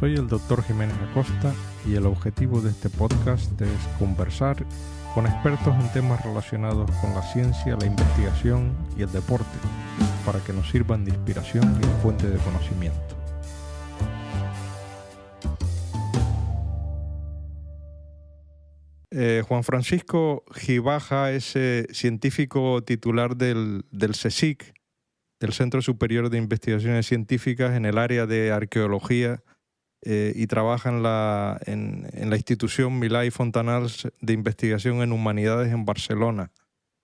Soy el Dr. Jiménez Acosta y el objetivo de este podcast es conversar con expertos en temas relacionados con la ciencia, la investigación y el deporte, para que nos sirvan de inspiración y de fuente de conocimiento. Juan Francisco Gibaja es científico titular del CSIC, del Centro Superior de Investigaciones Científicas, en el área de arqueología, y trabaja en la institución Milà i Fontanals de Investigación en Humanidades en Barcelona.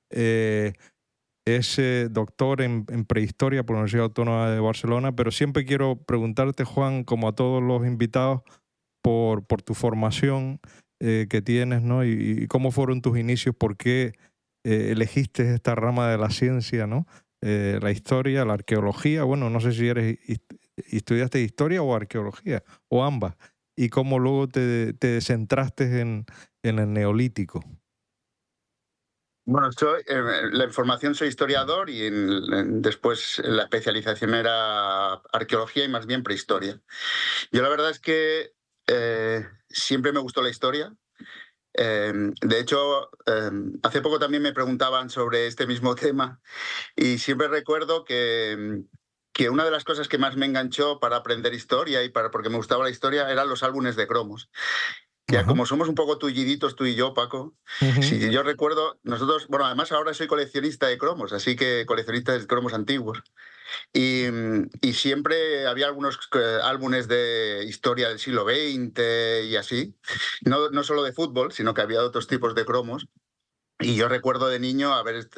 Es doctor en prehistoria por la Universidad Autónoma de Barcelona, pero siempre quiero preguntarte, Juan, como a todos los invitados, por tu formación que tienes, ¿no? Y cómo fueron tus inicios, por qué elegiste esta rama de la ciencia, ¿no? La historia, la arqueología. Bueno, no sé si estudiaste historia o arqueología, o ambas, y cómo luego te centraste en el Neolítico. Bueno, la información soy historiador y después la especialización era arqueología y más bien prehistoria. Yo la verdad es que siempre me gustó la historia. De hecho, hace poco también me preguntaban sobre este mismo tema y siempre recuerdo que una de las cosas que más me enganchó para aprender historia y porque me gustaba la historia eran los álbumes de cromos. Ya como somos un poco tulliditos tú y yo, Paco, si yo recuerdo, nosotros, bueno, además ahora soy coleccionista de cromos, así que coleccionista de cromos antiguos. Y siempre había algunos álbumes de historia del siglo XX y así, no solo de fútbol, sino que había otros tipos de cromos. Y yo recuerdo de niño haber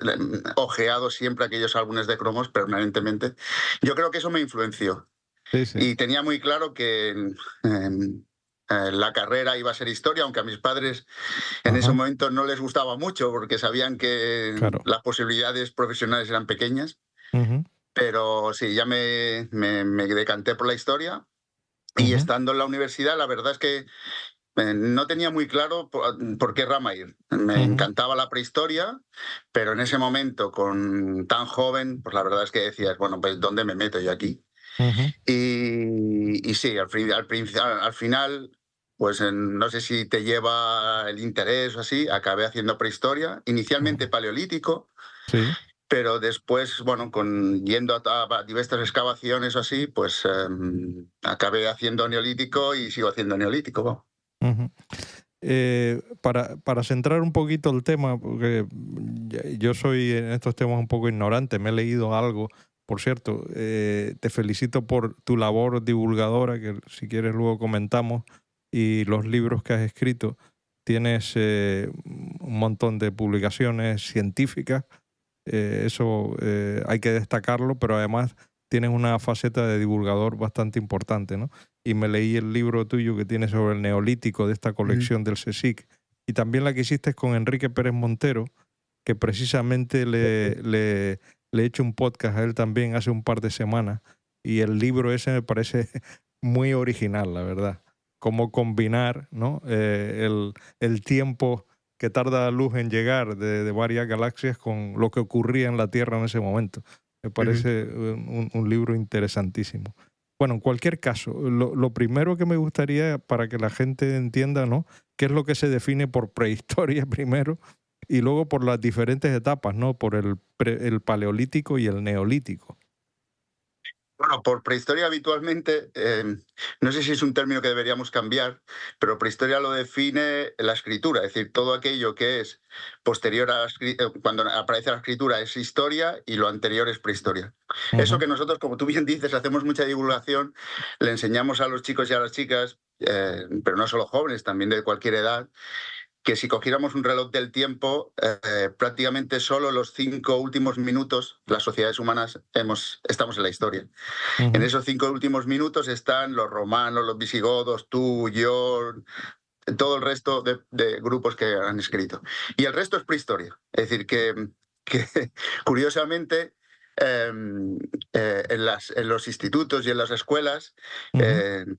ojeado siempre aquellos álbumes de cromos permanentemente. Yo creo que eso me influenció. Sí. Y tenía muy claro que la carrera iba a ser historia, aunque a mis padres en ese momento no les gustaba mucho porque sabían que las posibilidades profesionales eran pequeñas. Pero sí, ya me decanté por la historia. Y estando en la universidad, la verdad es que no tenía muy claro por qué rama ir. Me encantaba la prehistoria, pero en ese momento, con tan joven, pues la verdad es que decías, bueno, pues ¿dónde me meto yo aquí? Y sí, al final, pues no sé si te lleva el interés o así, acabé haciendo prehistoria, inicialmente paleolítico, sí. Pero después, bueno, yendo a diversas excavaciones o así, pues acabé haciendo neolítico y sigo haciendo neolítico. Para centrar un poquito el tema, porque yo soy en estos temas un poco ignorante, me he leído algo. Por cierto, te felicito por tu labor divulgadora, que si quieres luego comentamos, y los libros que has escrito. Tienes un montón de publicaciones científicas, eso hay que destacarlo, pero además tienes una faceta de divulgador bastante importante, ¿no? Y me leí el libro tuyo que tienes sobre el Neolítico, de esta colección del CSIC, y también la que hiciste con Enrique Pérez Montero, que precisamente le he hecho un podcast a él también hace un par de semanas, y el libro ese me parece muy original, la verdad. Cómo combinar, ¿no? el tiempo que tarda la luz en llegar de varias galaxias con lo que ocurría en la Tierra en ese momento. Me parece un libro interesantísimo. Bueno, en cualquier caso, lo primero que me gustaría, para que la gente entienda, ¿no?, qué es lo que se define por prehistoria primero, y luego por las diferentes etapas, ¿no?, por el paleolítico y el neolítico. Bueno, por prehistoria habitualmente, no sé si es un término que deberíamos cambiar, pero prehistoria lo define la escritura, es decir, todo aquello que es posterior a cuando aparece la escritura es historia y lo anterior es prehistoria. Eso que nosotros, como tú bien dices, hacemos mucha divulgación, le enseñamos a los chicos y a las chicas, pero no solo jóvenes, también de cualquier edad, que si cogiéramos un reloj del tiempo, prácticamente solo los 5 últimos minutos, las sociedades humanas estamos en la historia. En esos 5 últimos minutos están los romanos, los visigodos, tú, yo, todo el resto de grupos que han escrito. Y el resto es prehistoria. Es decir, que curiosamente, en los institutos y en las escuelas,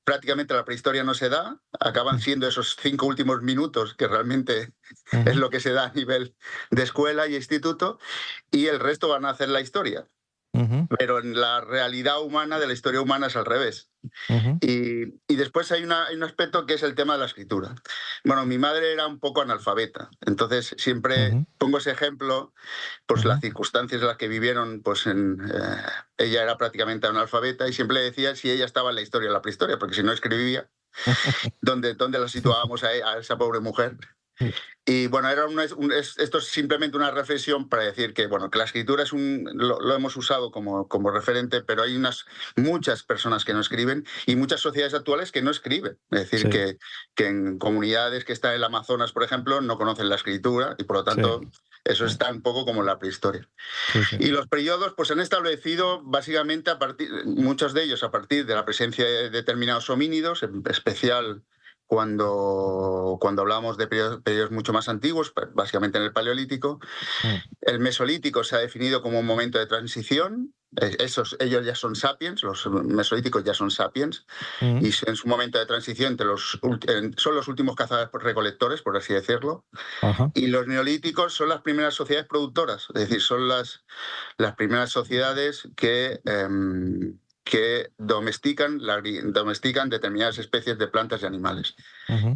prácticamente la prehistoria no se da, acaban siendo esos 5 últimos minutos, que realmente es lo que se da a nivel de escuela y instituto, y el resto van a hacer la historia. pero en la realidad humana de la historia humana es al revés. Y después hay un aspecto que es el tema de la escritura. Bueno, mi madre era un poco analfabeta, entonces siempre pongo ese ejemplo, pues las circunstancias en las que vivieron, pues ella era prácticamente analfabeta y siempre le decía si ella estaba en la historia o en la prehistoria, porque si no escribía, ¿dónde la situábamos a esa pobre mujer? Y bueno, esto es simplemente una reflexión para decir que, bueno, que la escritura lo hemos usado como referente, pero hay muchas personas que no escriben y muchas sociedades actuales que no escriben. Es decir, Sí, que en comunidades que están en el Amazonas, por ejemplo, no conocen la escritura y por lo sí, tanto eso sí, está un poco como en la prehistoria. sí, sí. Y los periodos pues han establecido básicamente muchos de ellos a partir de la presencia de determinados homínidos, en especial cuando hablamos de periodos mucho más antiguos, básicamente en el Paleolítico. El Mesolítico se ha definido como un momento de transición. Ellos ya son sapiens, los mesolíticos ya son sapiens, y en su momento de transición son los últimos cazadores-recolectores, por así decirlo. Ajá. Y los neolíticos son las primeras sociedades productoras, es decir, son las primeras sociedades que domestican determinadas especies de plantas y animales.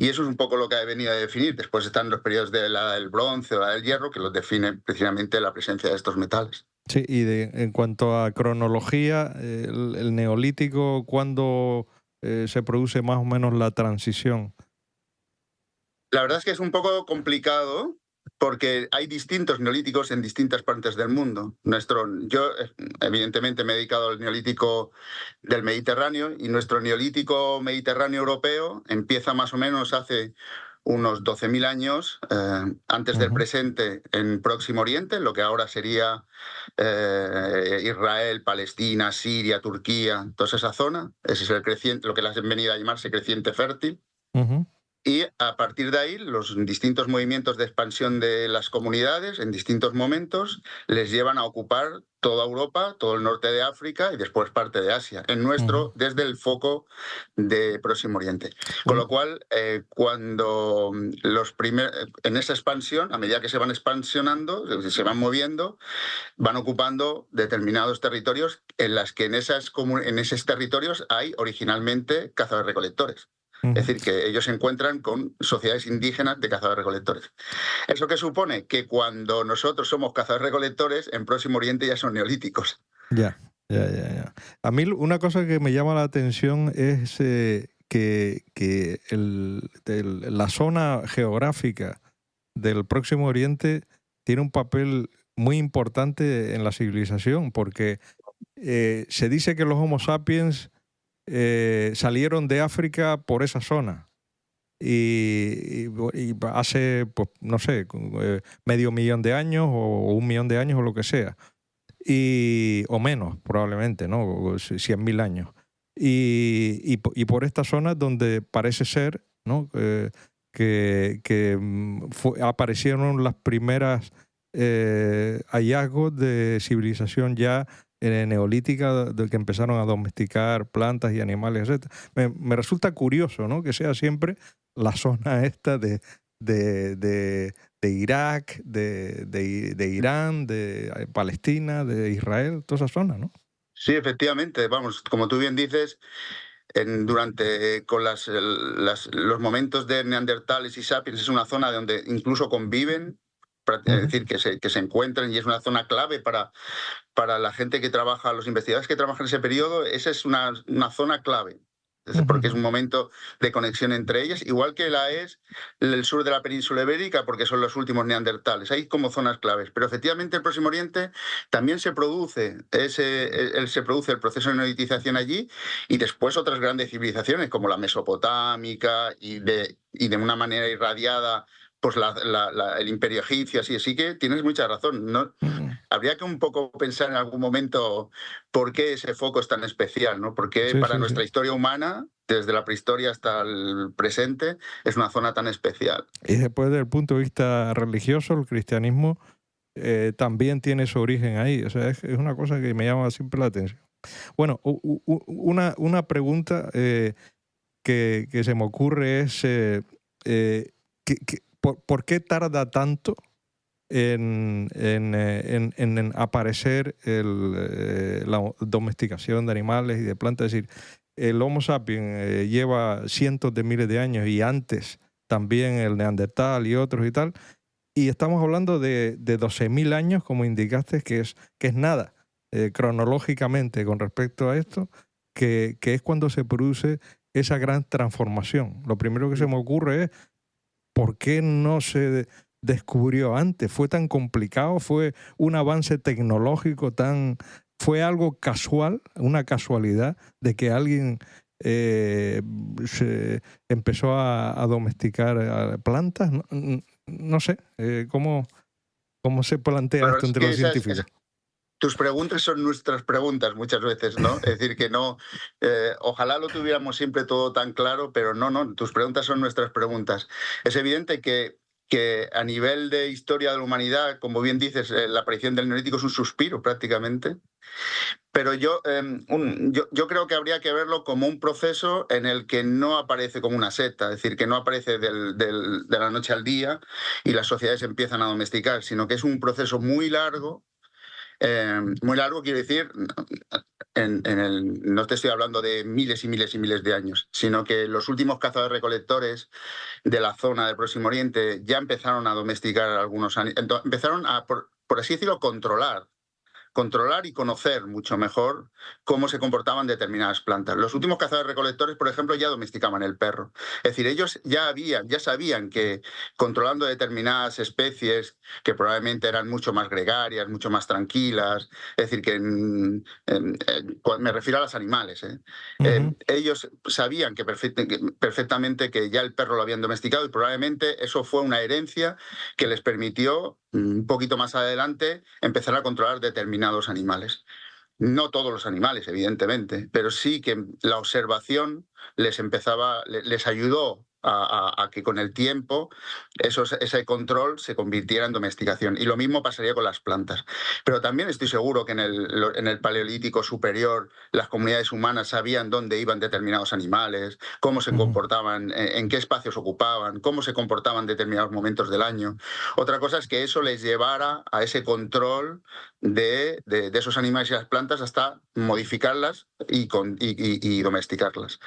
Y eso es un poco lo que ha venido a definir. Después están los periodos de la Edad del Bronce o la Edad del Hierro, que los define precisamente la presencia de estos metales. Sí, y en cuanto a cronología, el neolítico, ¿cuándo se produce más o menos la transición? La verdad es que es un poco complicado porque hay distintos neolíticos en distintas partes del mundo. Yo, evidentemente, me he dedicado al neolítico del Mediterráneo y nuestro neolítico mediterráneo europeo empieza más o menos hace unos 12.000 años antes del presente en Próximo Oriente, lo que ahora sería Israel, Palestina, Siria, Turquía, toda esa zona. Ese es el creciente, lo que les han venido a llamarse creciente fértil. Y a partir de ahí, los distintos movimientos de expansión de las comunidades en distintos momentos les llevan a ocupar toda Europa, todo el norte de África y después parte de Asia. Desde el foco de Próximo Oriente. Con lo cual, cuando en esa expansión, a medida que se van expansionando, se van moviendo, van ocupando determinados territorios en las que en esos territorios hay originalmente cazadores-recolectores. Es decir, que ellos se encuentran con sociedades indígenas de cazadores-recolectores. ¿Eso qué supone? Que cuando nosotros somos cazadores-recolectores, en Próximo Oriente ya son neolíticos. Ya. A mí una cosa que me llama la atención es que la zona geográfica del Próximo Oriente tiene un papel muy importante en la civilización, porque se dice que los Homo sapiens salieron de África por esa zona. Y hace, pues, no sé, medio millón de años o 1 millón de años o lo que sea. O menos, probablemente, ¿no? 100.000 años. Y por estas zonas donde parece ser, ¿no? Que aparecieron las primeras hallazgos de civilización ya neolítica, de que empezaron a domesticar plantas y animales, etc. Me resulta curioso, ¿no? Que sea siempre la zona esta de Irak, de Irán, de Palestina, de Israel, toda esa zona, ¿no? Sí, efectivamente. Vamos, como tú bien dices, con los momentos de neandertales y sapiens es una zona donde incluso conviven, es decir, que se encuentran, y es una zona clave para la gente que trabaja, los investigadores que trabajan en ese periodo. Esa es una zona clave, porque es un momento de conexión entre ellas, igual que es el sur de la península ibérica, porque son los últimos neandertales. Hay como zonas claves. Pero efectivamente el Próximo Oriente también se produce el proceso de neolitización allí, y después otras grandes civilizaciones como la mesopotámica y de una manera irradiada pues el imperio egipcio. Así que tienes mucha razón, ¿no? Habría que un poco pensar en algún momento por qué ese foco es tan especial, ¿no? ¿Por qué para nuestra historia humana, desde la prehistoria hasta el presente, es una zona tan especial? Y después, desde el punto de vista religioso, el cristianismo también tiene su origen ahí. O sea, es una cosa que me llama siempre la atención. Bueno, una pregunta que se me ocurre es ¿por qué tarda tanto en aparecer la domesticación de animales y de plantas. Es decir, el Homo sapiens lleva cientos de miles de años y antes también el Neandertal y otros y tal. Y estamos hablando de 12.000 años, como indicaste, que es nada cronológicamente con respecto a esto, que es cuando se produce esa gran transformación. Lo primero que se me ocurre es, ¿por qué no se descubrió antes? ¿Fue tan complicado? ¿Fue un avance tecnológico tan... ¿Fue algo casual, una casualidad de que alguien se empezó a domesticar plantas? No sé, ¿cómo se plantea Claro, esto es entre que los científicos? tus preguntas son nuestras preguntas muchas veces, ¿no? Es decir, que no, ojalá lo tuviéramos siempre todo tan claro, pero no, tus preguntas son nuestras preguntas. Es evidente que a nivel de historia de la humanidad, como bien dices, la aparición del Neolítico es un suspiro prácticamente, pero yo creo que habría que verlo como un proceso en el que no aparece como una secta, es decir, que no aparece de la noche al día y las sociedades empiezan a domesticar, sino que es un proceso muy largo. Muy largo quiero decir, no te estoy hablando de miles y miles y miles de años, sino que los últimos cazadores-recolectores de la zona del Próximo Oriente ya empezaron a domesticar algunos animales, empezaron a, por así decirlo, controlar y conocer mucho mejor cómo se comportaban determinadas plantas. Los últimos cazadores-recolectores, por ejemplo, ya domesticaban el perro. Es decir, ellos ya sabían que controlando determinadas especies, que probablemente eran mucho más gregarias, mucho más tranquilas, es decir, que me refiero a los animales, ellos sabían que perfectamente que ya el perro lo habían domesticado y probablemente eso fue una herencia que les permitió un poquito más adelante empezar a controlar determinados animales. No todos los animales, evidentemente, pero sí que la observación les ayudó a que con el tiempo ese control se convirtiera en domesticación. Y lo mismo pasaría con las plantas. Pero también estoy seguro que en el Paleolítico superior las comunidades humanas sabían dónde iban determinados animales, cómo se comportaban, en qué espacios ocupaban, cómo se comportaban en determinados momentos del año. Otra cosa es que eso les llevara a ese control de esos animales y las plantas hasta modificarlas y domesticarlas.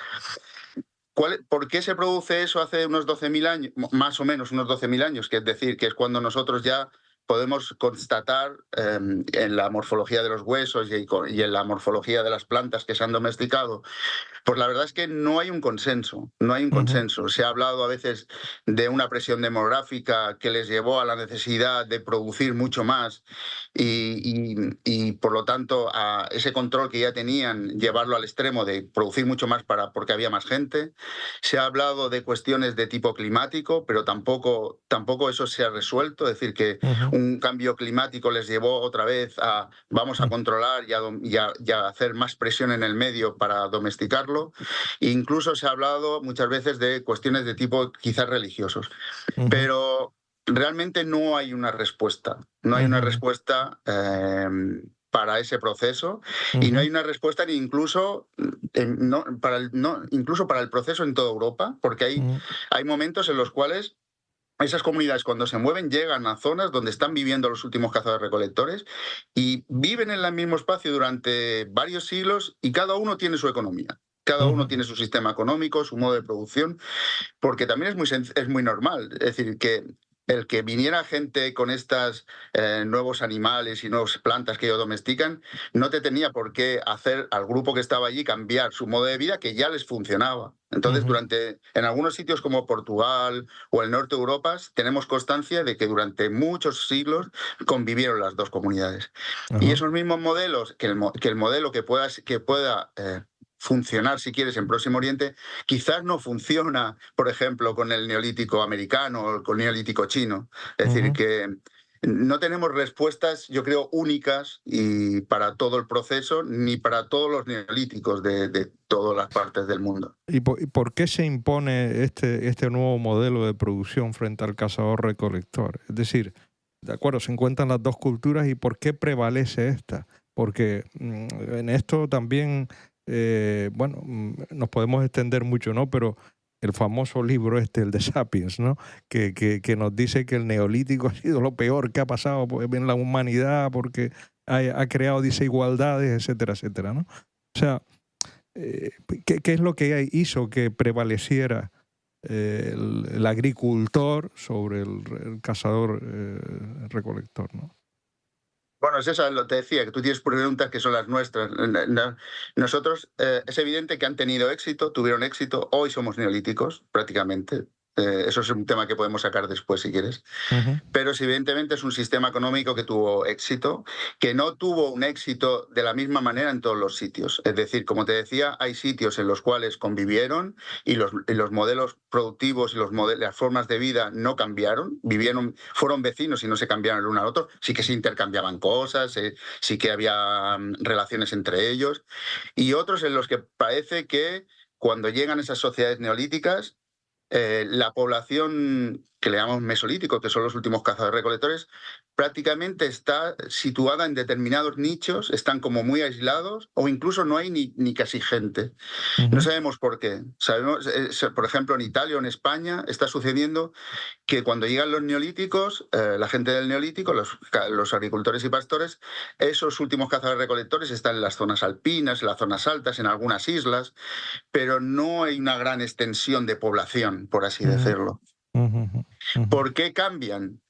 ¿Por qué se produce eso hace unos 12.000 años, más o menos unos 12.000 años? Que es decir, que es cuando nosotros ya podemos constatar en la morfología de los huesos y en la morfología de las plantas que se han domesticado. Pues la verdad es que no hay un consenso, no hay un consenso. Se ha hablado a veces de una presión demográfica que les llevó a la necesidad de producir mucho más y por lo tanto a ese control que ya tenían, llevarlo al extremo de producir mucho más porque había más gente. Se ha hablado de cuestiones de tipo climático, pero tampoco eso se ha resuelto, es decir, que un cambio climático les llevó otra vez a vamos a controlar y a hacer más presión en el medio para domesticarlo. Incluso se ha hablado muchas veces de cuestiones de tipo quizás religiosos. Pero realmente no hay una respuesta. No hay una respuesta para ese proceso y no hay una respuesta ni incluso, incluso para el proceso en toda Europa, porque hay momentos en los cuales esas comunidades cuando se mueven llegan a zonas donde están viviendo los últimos cazadores-recolectores y viven en el mismo espacio durante varios siglos y cada uno tiene su economía. Cada uno tiene su sistema económico, su modo de producción, porque también es muy normal. Es decir, que el que viniera gente con estos nuevos animales y nuevas plantas que ellos domestican, no te tenía por qué hacer al grupo que estaba allí cambiar su modo de vida que ya les funcionaba. Entonces, en algunos sitios como Portugal o el norte de Europa, tenemos constancia de que durante muchos siglos convivieron las dos comunidades. Y esos mismos modelos, que el modelo que pueda funcionar, si quieres, en Próximo Oriente, quizás no funciona, por ejemplo, con el neolítico americano o con el neolítico chino. Es decir, que no tenemos respuestas, yo creo, únicas y para todo el proceso, ni para todos los neolíticos de todas las partes del mundo. ¿Y por qué se impone este nuevo modelo de producción frente al cazador-recolector? Es decir, de acuerdo, se encuentran las dos culturas y ¿por qué prevalece esta? Porque en esto también, nos podemos extender mucho, ¿no? Pero el famoso libro el de Sapiens, ¿no? Que nos dice que el neolítico ha sido lo peor que ha pasado en la humanidad porque ha creado desigualdades, etcétera, etcétera, ¿no? O sea, ¿qué es lo que hizo que prevaleciera el agricultor sobre el cazador recolector, ¿no? Bueno, es eso, lo te decía, que tú tienes preguntas que son las nuestras. Nosotros, es evidente que han tenido éxito, tuvieron éxito, hoy somos neolíticos, prácticamente. Eso es un tema que podemos sacar después, si quieres. Uh-huh. Pero si evidentemente es un sistema económico que tuvo éxito, que no tuvo un éxito de la misma manera en todos los sitios. Es decir, como te decía, hay sitios en los cuales convivieron y los modelos productivos y las formas de vida no cambiaron, fueron vecinos y no se cambiaron el uno al otro, sí que se intercambiaban cosas, sí que había relaciones entre ellos, y otros en los que parece que cuando llegan esas sociedades neolíticas, la población que le llamamos mesolítico, que son los últimos cazadores-recolectores, prácticamente está situada en determinados nichos, están como muy aislados o incluso no hay ni casi gente. Uh-huh. No sabemos por qué. Sabemos, por ejemplo, en Italia o en España está sucediendo que cuando llegan los neolíticos, la gente del neolítico, los agricultores y pastores, esos últimos cazadores-recolectores están en las zonas alpinas, en las zonas altas, en algunas islas, pero no hay una gran extensión de población, por así decirlo. Uh-huh. Uh-huh. ¿Por qué cambian?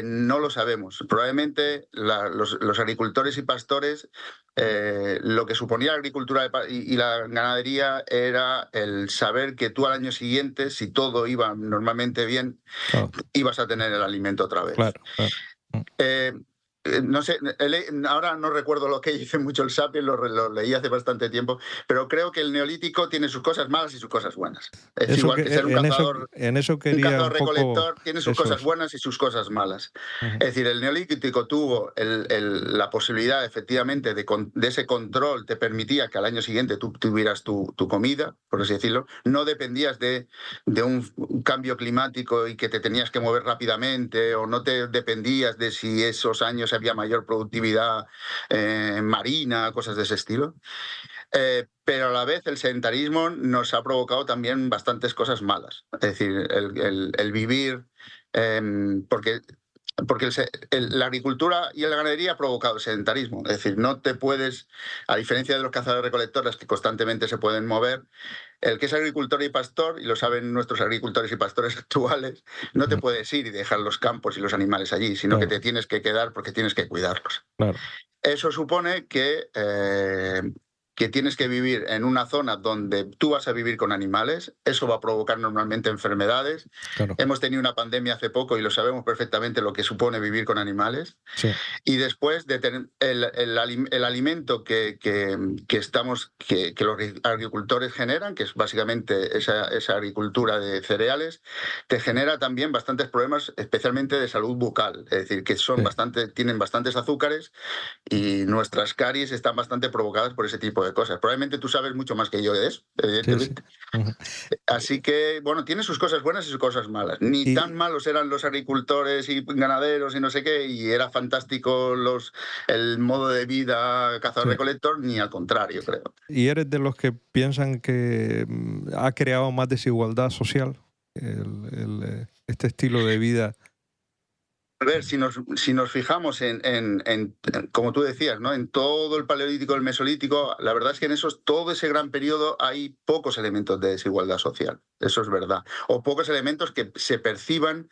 No lo sabemos. Probablemente los agricultores y pastores, lo que suponía la agricultura y la ganadería era el saber que tú al año siguiente, si todo iba normalmente bien, Claro. ibas a tener el alimento otra vez. Claro. No sé, ahora no recuerdo lo que hice mucho el Sapiens, lo leí hace bastante tiempo, pero creo que el neolítico tiene sus cosas malas y sus cosas buenas. Es Eso igual que ser un cazador. En eso quería Un cazador un poco, recolector tiene sus eso cosas es. buenas y sus cosas malas. Uh-huh. Es decir, el neolítico tuvo la posibilidad, efectivamente, de ese control, te permitía que al año siguiente tú tuvieras tu comida, por así decirlo. No dependías de un cambio climático y que te tenías que mover rápidamente, o no te dependías de si esos años había mayor productividad marina, cosas de ese estilo. Pero a la vez el sedentarismo nos ha provocado también bastantes cosas malas. Es decir, el vivir, porque la agricultura y la ganadería ha provocado el sedentarismo. Es decir, no te puedes, a diferencia de los cazadores-recolectores que constantemente se pueden mover, el que es agricultor y pastor, y lo saben nuestros agricultores y pastores actuales, no te puedes ir y dejar los campos y los animales allí, sino que te tienes que quedar porque tienes que cuidarlos. Claro. Eso supone que tienes que vivir en una zona donde tú vas a vivir con animales. Eso va a provocar normalmente enfermedades. Claro. Hemos tenido una pandemia hace poco y lo sabemos perfectamente lo que supone vivir con animales. Sí. Y después de tener el alimento que los agricultores generan, que es básicamente esa agricultura de cereales, te genera también bastantes problemas, especialmente de salud bucal. Es decir, que tienen bastantes azúcares y nuestras caries están bastante provocadas por ese tipo de cosas. Probablemente tú sabes mucho más que yo de eso, evidentemente. Sí. Uh-huh. Así que, bueno, tiene sus cosas buenas y sus cosas malas. Ni tan malos eran los agricultores y ganaderos y no sé qué, y era fantástico el modo de vida cazador-recolector, ni al contrario, creo. ¿Y eres de los que piensan que ha creado más desigualdad social este estilo de vida? A ver, si nos fijamos en, como tú decías, ¿no? En todo el paleolítico, el mesolítico, la verdad es que en todo ese gran periodo hay pocos elementos de desigualdad social. Eso es verdad. O pocos elementos que se perciban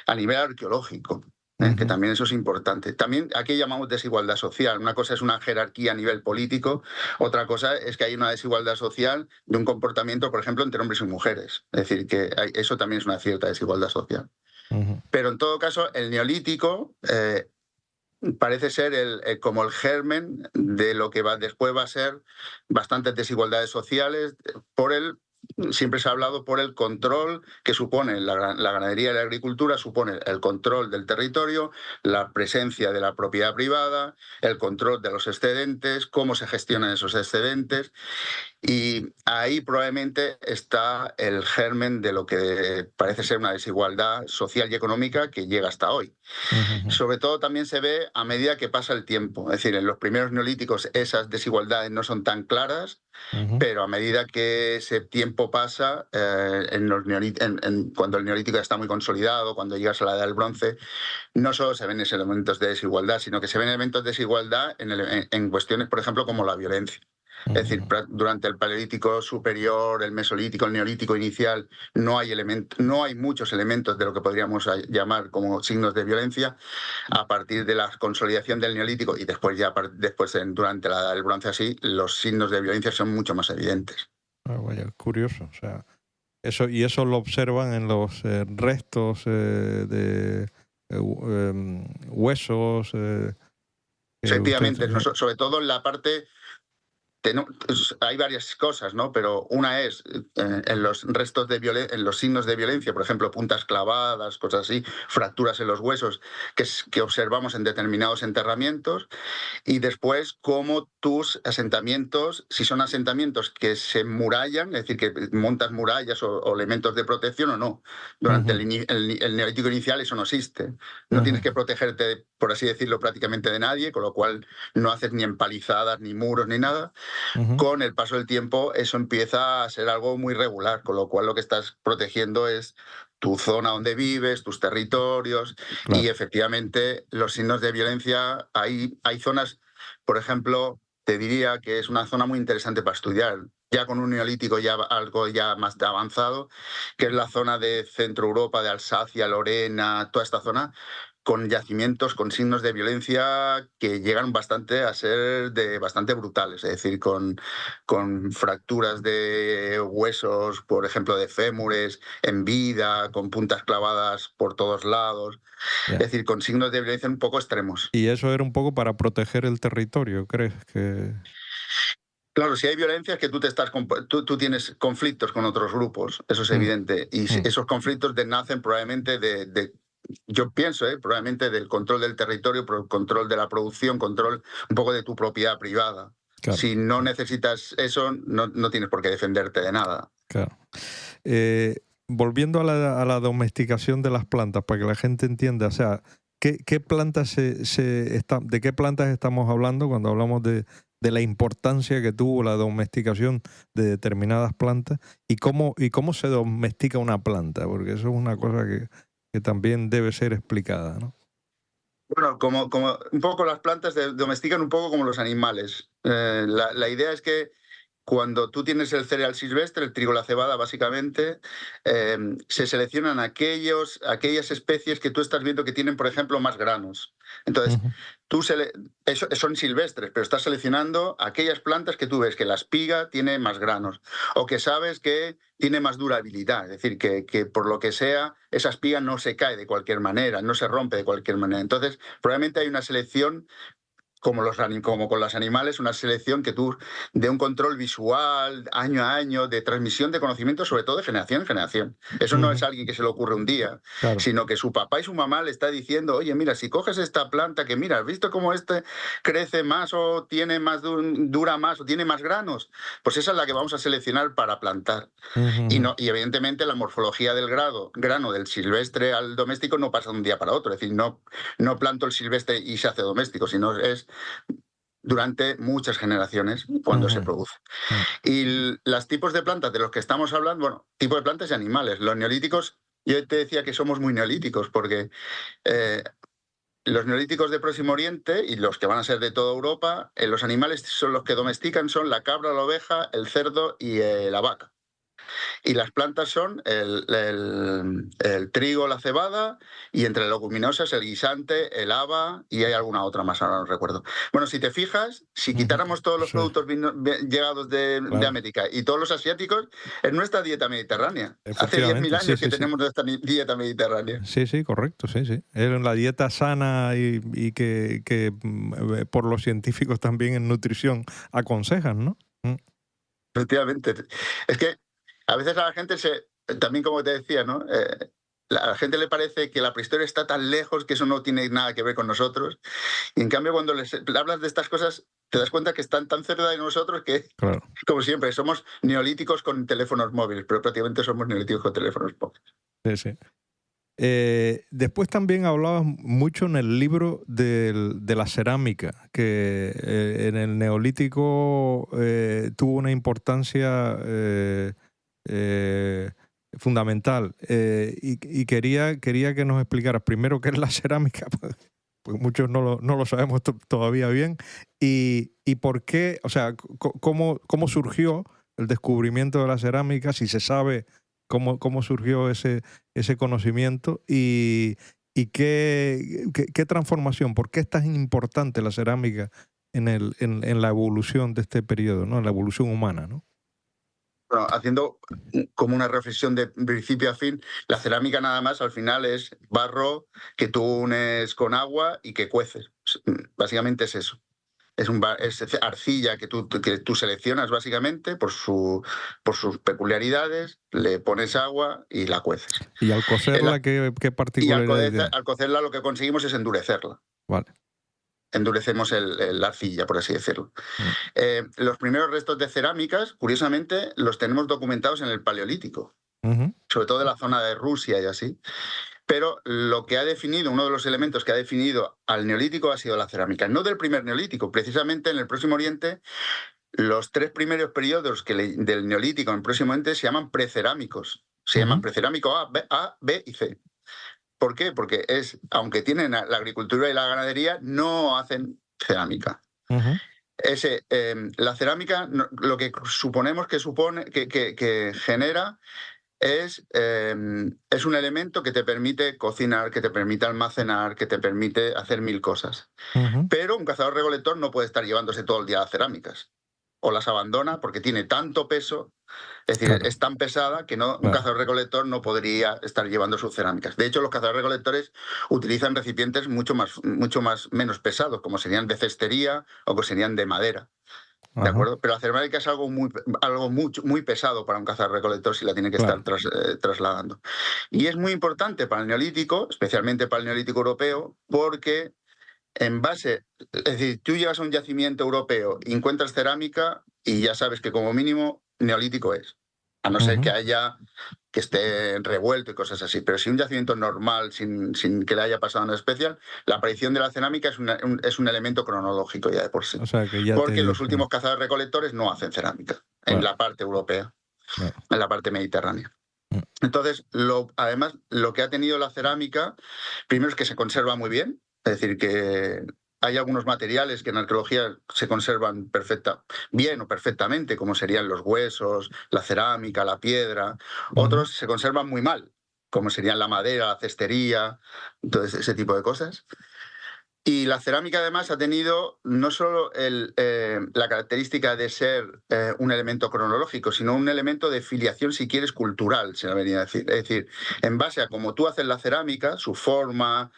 a nivel arqueológico. Uh-huh. Que también eso es importante. También aquí llamamos desigualdad social. Una cosa es una jerarquía a nivel político, otra cosa es que hay una desigualdad social de un comportamiento, por ejemplo, entre hombres y mujeres. Es decir, que eso también es una cierta desigualdad social. Uh-huh. Pero en todo caso, el neolítico parece ser como el germen de lo que después va a ser bastantes desigualdades sociales siempre se ha hablado por el control que supone la ganadería y la agricultura, supone el control del territorio, la presencia de la propiedad privada, el control de los excedentes, cómo se gestionan esos excedentes. Y ahí probablemente está el germen de lo que parece ser una desigualdad social y económica que llega hasta hoy. Uh-huh. Sobre todo también se ve a medida que pasa el tiempo. Es decir, en los primeros neolíticos esas desigualdades no son tan claras, Ujú. Pero a medida que ese tiempo pasa, cuando el neolítico ya está muy consolidado, cuando llegas a la edad del bronce, no solo se ven esos elementos de desigualdad, sino que se ven elementos de desigualdad en cuestiones, por ejemplo, como la violencia. Es decir, Ujú. durante el Paleolítico superior, el Mesolítico, el Neolítico inicial, no hay muchos elementos de lo que podríamos llamar como signos de violencia. A partir de la consolidación del Neolítico y después durante la Edad del Bronce así, los signos de violencia son mucho más evidentes. Ah, vaya, curioso. O sea, eso lo observan en los restos de huesos que usted... Efectivamente, sobre todo en la parte hay varias cosas, ¿no? Pero una es en los restos en los signos de violencia, por ejemplo, puntas clavadas, cosas así, fracturas en los huesos, que observamos en determinados enterramientos. Y después, cómo tus asentamientos, si son asentamientos que se murallan, es decir, que montas murallas o elementos de protección o no. Durante Ujú. el Neolítico inicial eso no existe. No tienes Ujú. que protegerte, por así decirlo, prácticamente de nadie, con lo cual no haces ni empalizadas, ni muros, ni nada. Ujú. Con el paso del tiempo eso empieza a ser algo muy regular, con lo cual lo que estás protegiendo es tu zona donde vives, tus territorios, y Claro. efectivamente los signos de violencia, hay zonas, por ejemplo, te diría que es una zona muy interesante para estudiar, ya con un neolítico ya algo ya más avanzado, que es la zona de Centro Europa, de Alsacia, Lorena, toda esta zona, con yacimientos, con signos de violencia que llegan a ser bastante brutales, es decir, con fracturas de huesos, por ejemplo, de fémures en vida, con puntas clavadas por todos lados, es Ya. decir, con signos de violencia un poco extremos. Y eso era un poco para proteger el territorio, ¿crees que...? Claro, si hay violencia es que tú tienes conflictos con otros grupos, eso es Mm. evidente, y Mm. esos conflictos nacen probablemente yo pienso, probablemente del control del territorio, control de la producción, control un poco de tu propiedad privada. Claro, Si no claro, necesitas eso, no tienes por qué defenderte de nada. claro. Eh, Volviendo a la domesticación de las plantas, para que la gente entienda, o sea, ¿qué plantas de qué plantas estamos hablando cuando hablamos de la importancia que tuvo la domesticación de determinadas plantas y cómo se domestica una planta? Porque eso es una cosa que también debe ser explicada, ¿no? Bueno, como un poco las plantas domestican un poco como los animales. La idea es que cuando tú tienes el cereal silvestre, el trigo, la cebada, básicamente, se seleccionan aquellas especies que tú estás viendo que tienen, por ejemplo, más granos. Entonces, Ujú. son silvestres, pero estás seleccionando aquellas plantas que tú ves que la espiga tiene más granos o que sabes que tiene más durabilidad. Es decir, que por lo que sea, esa espiga no se cae de cualquier manera, no se rompe de cualquier manera. Entonces, probablemente hay una selección como con los animales, una selección de un control visual, año a año, de transmisión de conocimiento, sobre todo de generación en generación. Eso no es Ujú. alguien que se le ocurre un día, Claro. sino que su papá y su mamá le está diciendo, oye, mira, si coges esta planta que, mira, ¿has visto cómo crece más o tiene más, dura más o tiene más granos? Pues esa es la que vamos a seleccionar para plantar. Ujú. Y, Ujú. no, y evidentemente la morfología del grano del silvestre al doméstico no pasa de un día para otro. Es decir, no planto el silvestre y se hace doméstico, sino es durante muchas generaciones cuando se Ujú. produce. Mm. Y los tipos de plantas de los que estamos hablando, bueno, tipos de plantas y animales. Los neolíticos, yo te decía que somos muy neolíticos porque eh, los neolíticos de Próximo Oriente y los que van a ser de toda Europa, los animales son los que domestican son la cabra, la oveja, el cerdo y la vaca. Y las plantas son el trigo, la cebada, y entre leguminosas el guisante, el haba y hay alguna otra más, ahora no recuerdo. Bueno, si te fijas, si Ujú. quitáramos todos los Sí, productos llegados de claro. América y todos los asiáticos, es nuestra dieta mediterránea. Hace 10.000 Efectivamente, sí, años que sí, sí. tenemos nuestra dieta mediterránea. Sí, sí, correcto, sí, sí. Era la dieta sana y que por los científicos también en nutrición aconsejan, ¿no? Mm. Efectivamente. Es que a veces a la gente también como te decía, ¿no? A la gente le parece que la prehistoria está tan lejos que eso no tiene nada que ver con nosotros. Y en cambio, cuando les hablas de estas cosas, te das cuenta que están tan cerca de nosotros que, Claro, como siempre, somos neolíticos con teléfonos móviles, pero prácticamente somos neolíticos con teléfonos móviles. sí, sí. Después también hablabas mucho en el libro de la cerámica, que en el Neolítico tuvo una importancia eh, fundamental. Y quería que nos explicaras primero qué es la cerámica, pues muchos no lo sabemos todavía bien, y por qué, o sea, cómo surgió el descubrimiento de la cerámica, si se sabe cómo surgió ese conocimiento y qué transformación, por qué es tan importante la cerámica en la evolución de este periodo, ¿no? En la evolución humana, ¿no? Bueno, haciendo como una reflexión de principio a fin, la cerámica nada más al final es barro que tú unes con agua y que cueces. Básicamente es eso. Es arcilla que tú seleccionas básicamente por sus peculiaridades, le pones agua y la cueces. Y al cocerla, ¿qué Y particularidades tiene? al cocerla lo que conseguimos es endurecerla. Vale. Endurecemos la arcilla, por así decirlo. Mm. Los primeros restos de cerámicas, curiosamente, los tenemos documentados en el Paleolítico, sobre todo de la zona de Rusia y así. Pero lo que ha definido, uno de los elementos que ha definido al Neolítico ha sido la cerámica. No del primer Neolítico, precisamente en el Próximo Oriente, los 3 primeros periodos del Neolítico en el Próximo Oriente se llaman precerámicos. Se llaman precerámico A, B y C. ¿Por qué? Porque aunque tienen la agricultura y la ganadería, no hacen cerámica. La cerámica, lo que suponemos que genera es un elemento que te permite cocinar, que te permite almacenar, que te permite hacer 1000 cosas. Pero un cazador-recolector no puede estar llevándose todo el día las cerámicas. O las abandona porque tiene tanto peso, es decir, Claro. es tan pesada que un cazador-recolector no podría estar llevando sus cerámicas. De hecho, los cazadores-recolectores utilizan recipientes menos pesados, como serían de cestería o que serían de madera. ¿De acuerdo? Pero la cerámica es algo muy pesado para un cazador-recolector si la tiene que estar trasladando. Y es muy importante para el Neolítico, especialmente para el Neolítico europeo, porque es decir, tú llegas a un yacimiento europeo y encuentras cerámica y ya sabes que como mínimo Neolítico es. A no ser que esté revuelto y cosas así. Pero si un yacimiento normal, sin que le haya pasado nada especial, la aparición de la cerámica es un elemento cronológico ya de por sí. O sea, que ya Porque los últimos cazadores-recolectores no hacen cerámica en la parte europea, en la parte mediterránea. Entonces, además, lo que ha tenido la cerámica, primero es que se conserva muy bien, es decir, que hay algunos materiales que en arqueología se conservan bien o perfectamente, como serían los huesos, la cerámica, la piedra. Otros se conservan muy mal, como serían la madera, la cestería, entonces ese tipo de cosas. Y la cerámica además ha tenido no solo la característica de ser un elemento cronológico, sino un elemento de filiación, si quieres, cultural, se debería decir. Es decir, en base a cómo tú haces la cerámica, su forma,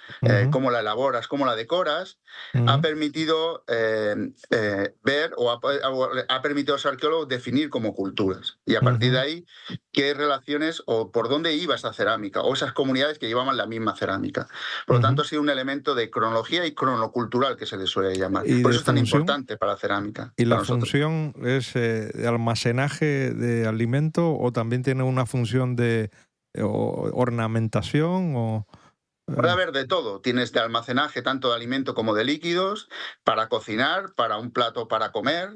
cómo la elaboras, cómo la decoras, ha permitido ver o ha permitido a los arqueólogos definir como culturas. Y a partir de ahí, qué relaciones o por dónde iba esa cerámica o esas comunidades que llevaban la misma cerámica. Por lo tanto, ha sido un elemento de cronología y cronocultural, que se le suele llamar. Y por eso es tan importante para la cerámica. ¿Y la función es de almacenaje de alimento o también tiene una función de ornamentación? Puede haber de todo. Tienes de almacenaje tanto de alimento como de líquidos, para cocinar, para un plato para comer,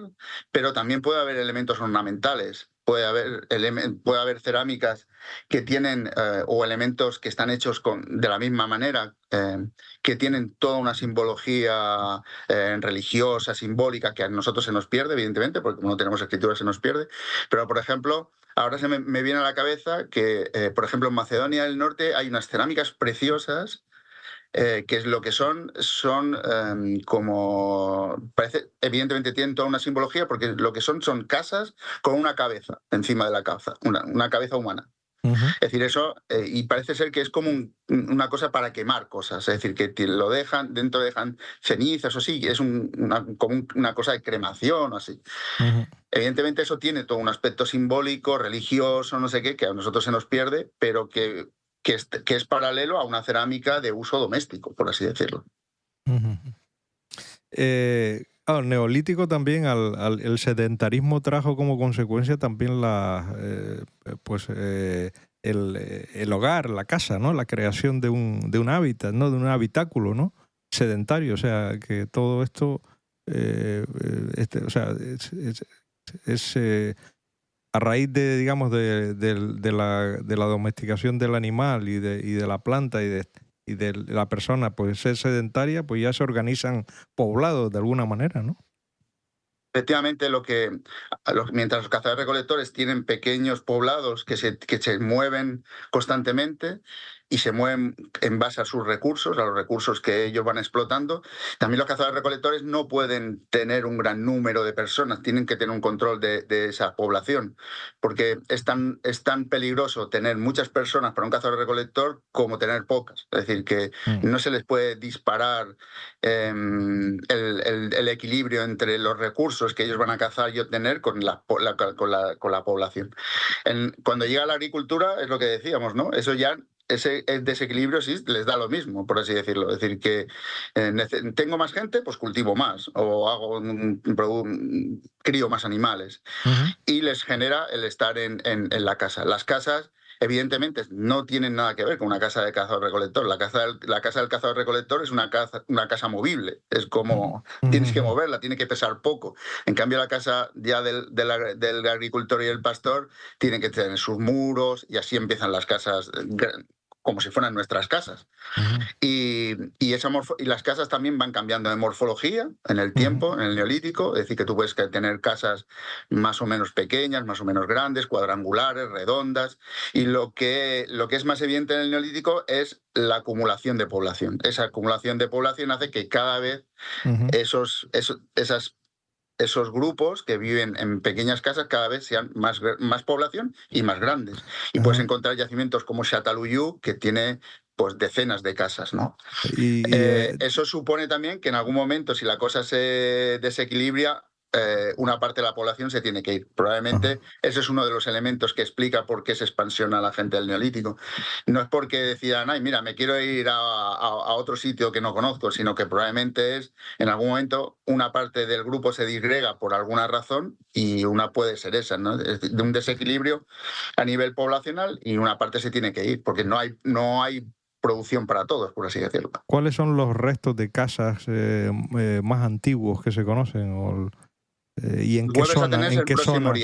pero también puede haber elementos ornamentales. Puede haber cerámicas que tienen, o elementos que están hechos de la misma manera, que tienen toda una simbología religiosa, simbólica, que a nosotros se nos pierde, evidentemente, porque como no tenemos escritura se nos pierde. Pero, por ejemplo, ahora me viene a la cabeza que, por ejemplo, en Macedonia del Norte hay unas cerámicas preciosas que es lo que son como, evidentemente tienen toda una simbología, porque lo que son casas con una cabeza encima de la cabeza, una cabeza humana. Es decir, eso, y parece ser que es como una cosa para quemar cosas, es decir, que dentro dejan cenizas o sí, es como una cosa de cremación o así. Evidentemente eso tiene todo un aspecto simbólico, religioso, no sé qué, que a nosotros se nos pierde, pero que es paralelo a una cerámica de uso doméstico, por así decirlo. El neolítico también, el sedentarismo trajo como consecuencia también el hogar, la casa, ¿no? La creación de un hábitat, ¿no? De un habitáculo, ¿no? Sedentario, o sea, que todo esto, o sea, es a raíz de, digamos, de la domesticación del animal y de la planta y de la persona, pues ser sedentaria, pues ya se organizan poblados de alguna manera, ¿no? Efectivamente, mientras los cazadores-recolectores tienen pequeños poblados que se mueven constantemente y se mueven en base a sus recursos, a los recursos que ellos van explotando, también los cazadores-recolectores no pueden tener un gran número de personas, tienen que tener un control de esa población, porque es tan peligroso tener muchas personas para un cazador-recolector como tener pocas. Es decir, que no se les puede disparar el equilibrio entre los recursos que ellos van a cazar y obtener con la población. Cuando llega la agricultura, es lo que decíamos, ¿no? Eso ya, ese desequilibrio sí les da lo mismo, por así decirlo. Es decir, que tengo más gente, pues cultivo más o crío más animales. Y les genera el estar en la casa. Las casas, evidentemente, no tienen nada que ver con una casa de cazador-recolector. La casa del cazador-recolector es una casa movible. Es como tienes que moverla, tiene que pesar poco. En cambio, la casa ya del agricultor y el pastor tiene que tener sus muros y así empiezan las casas como si fueran nuestras casas. Y las casas también van cambiando de morfología en el tiempo, en el Neolítico. Es decir, que tú puedes tener casas más o menos pequeñas, más o menos grandes, cuadrangulares, redondas. Y lo que es más evidente en el Neolítico es la acumulación de población. Esa acumulación de población hace que cada vez esos grupos que viven en pequeñas casas cada vez sean más población y más grandes. Y puedes encontrar yacimientos como Çatalhöyük, que tiene pues decenas de casas, ¿no? Eso supone también que en algún momento, si la cosa se desequilibra, una parte de la población se tiene que ir. Probablemente ese es uno de los elementos que explica por qué se expansiona la gente del Neolítico. No es porque decidan, ay, mira, me quiero ir a otro sitio que no conozco, sino que probablemente es, en algún momento, una parte del grupo se disgrega por alguna razón y una puede ser esa, ¿no? De un desequilibrio a nivel poblacional y una parte se tiene que ir, porque no hay producción para todos, por así decirlo. ¿Cuáles son los restos de casas más antiguos que se conocen? ¿Y en qué zona? ¿En qué zona?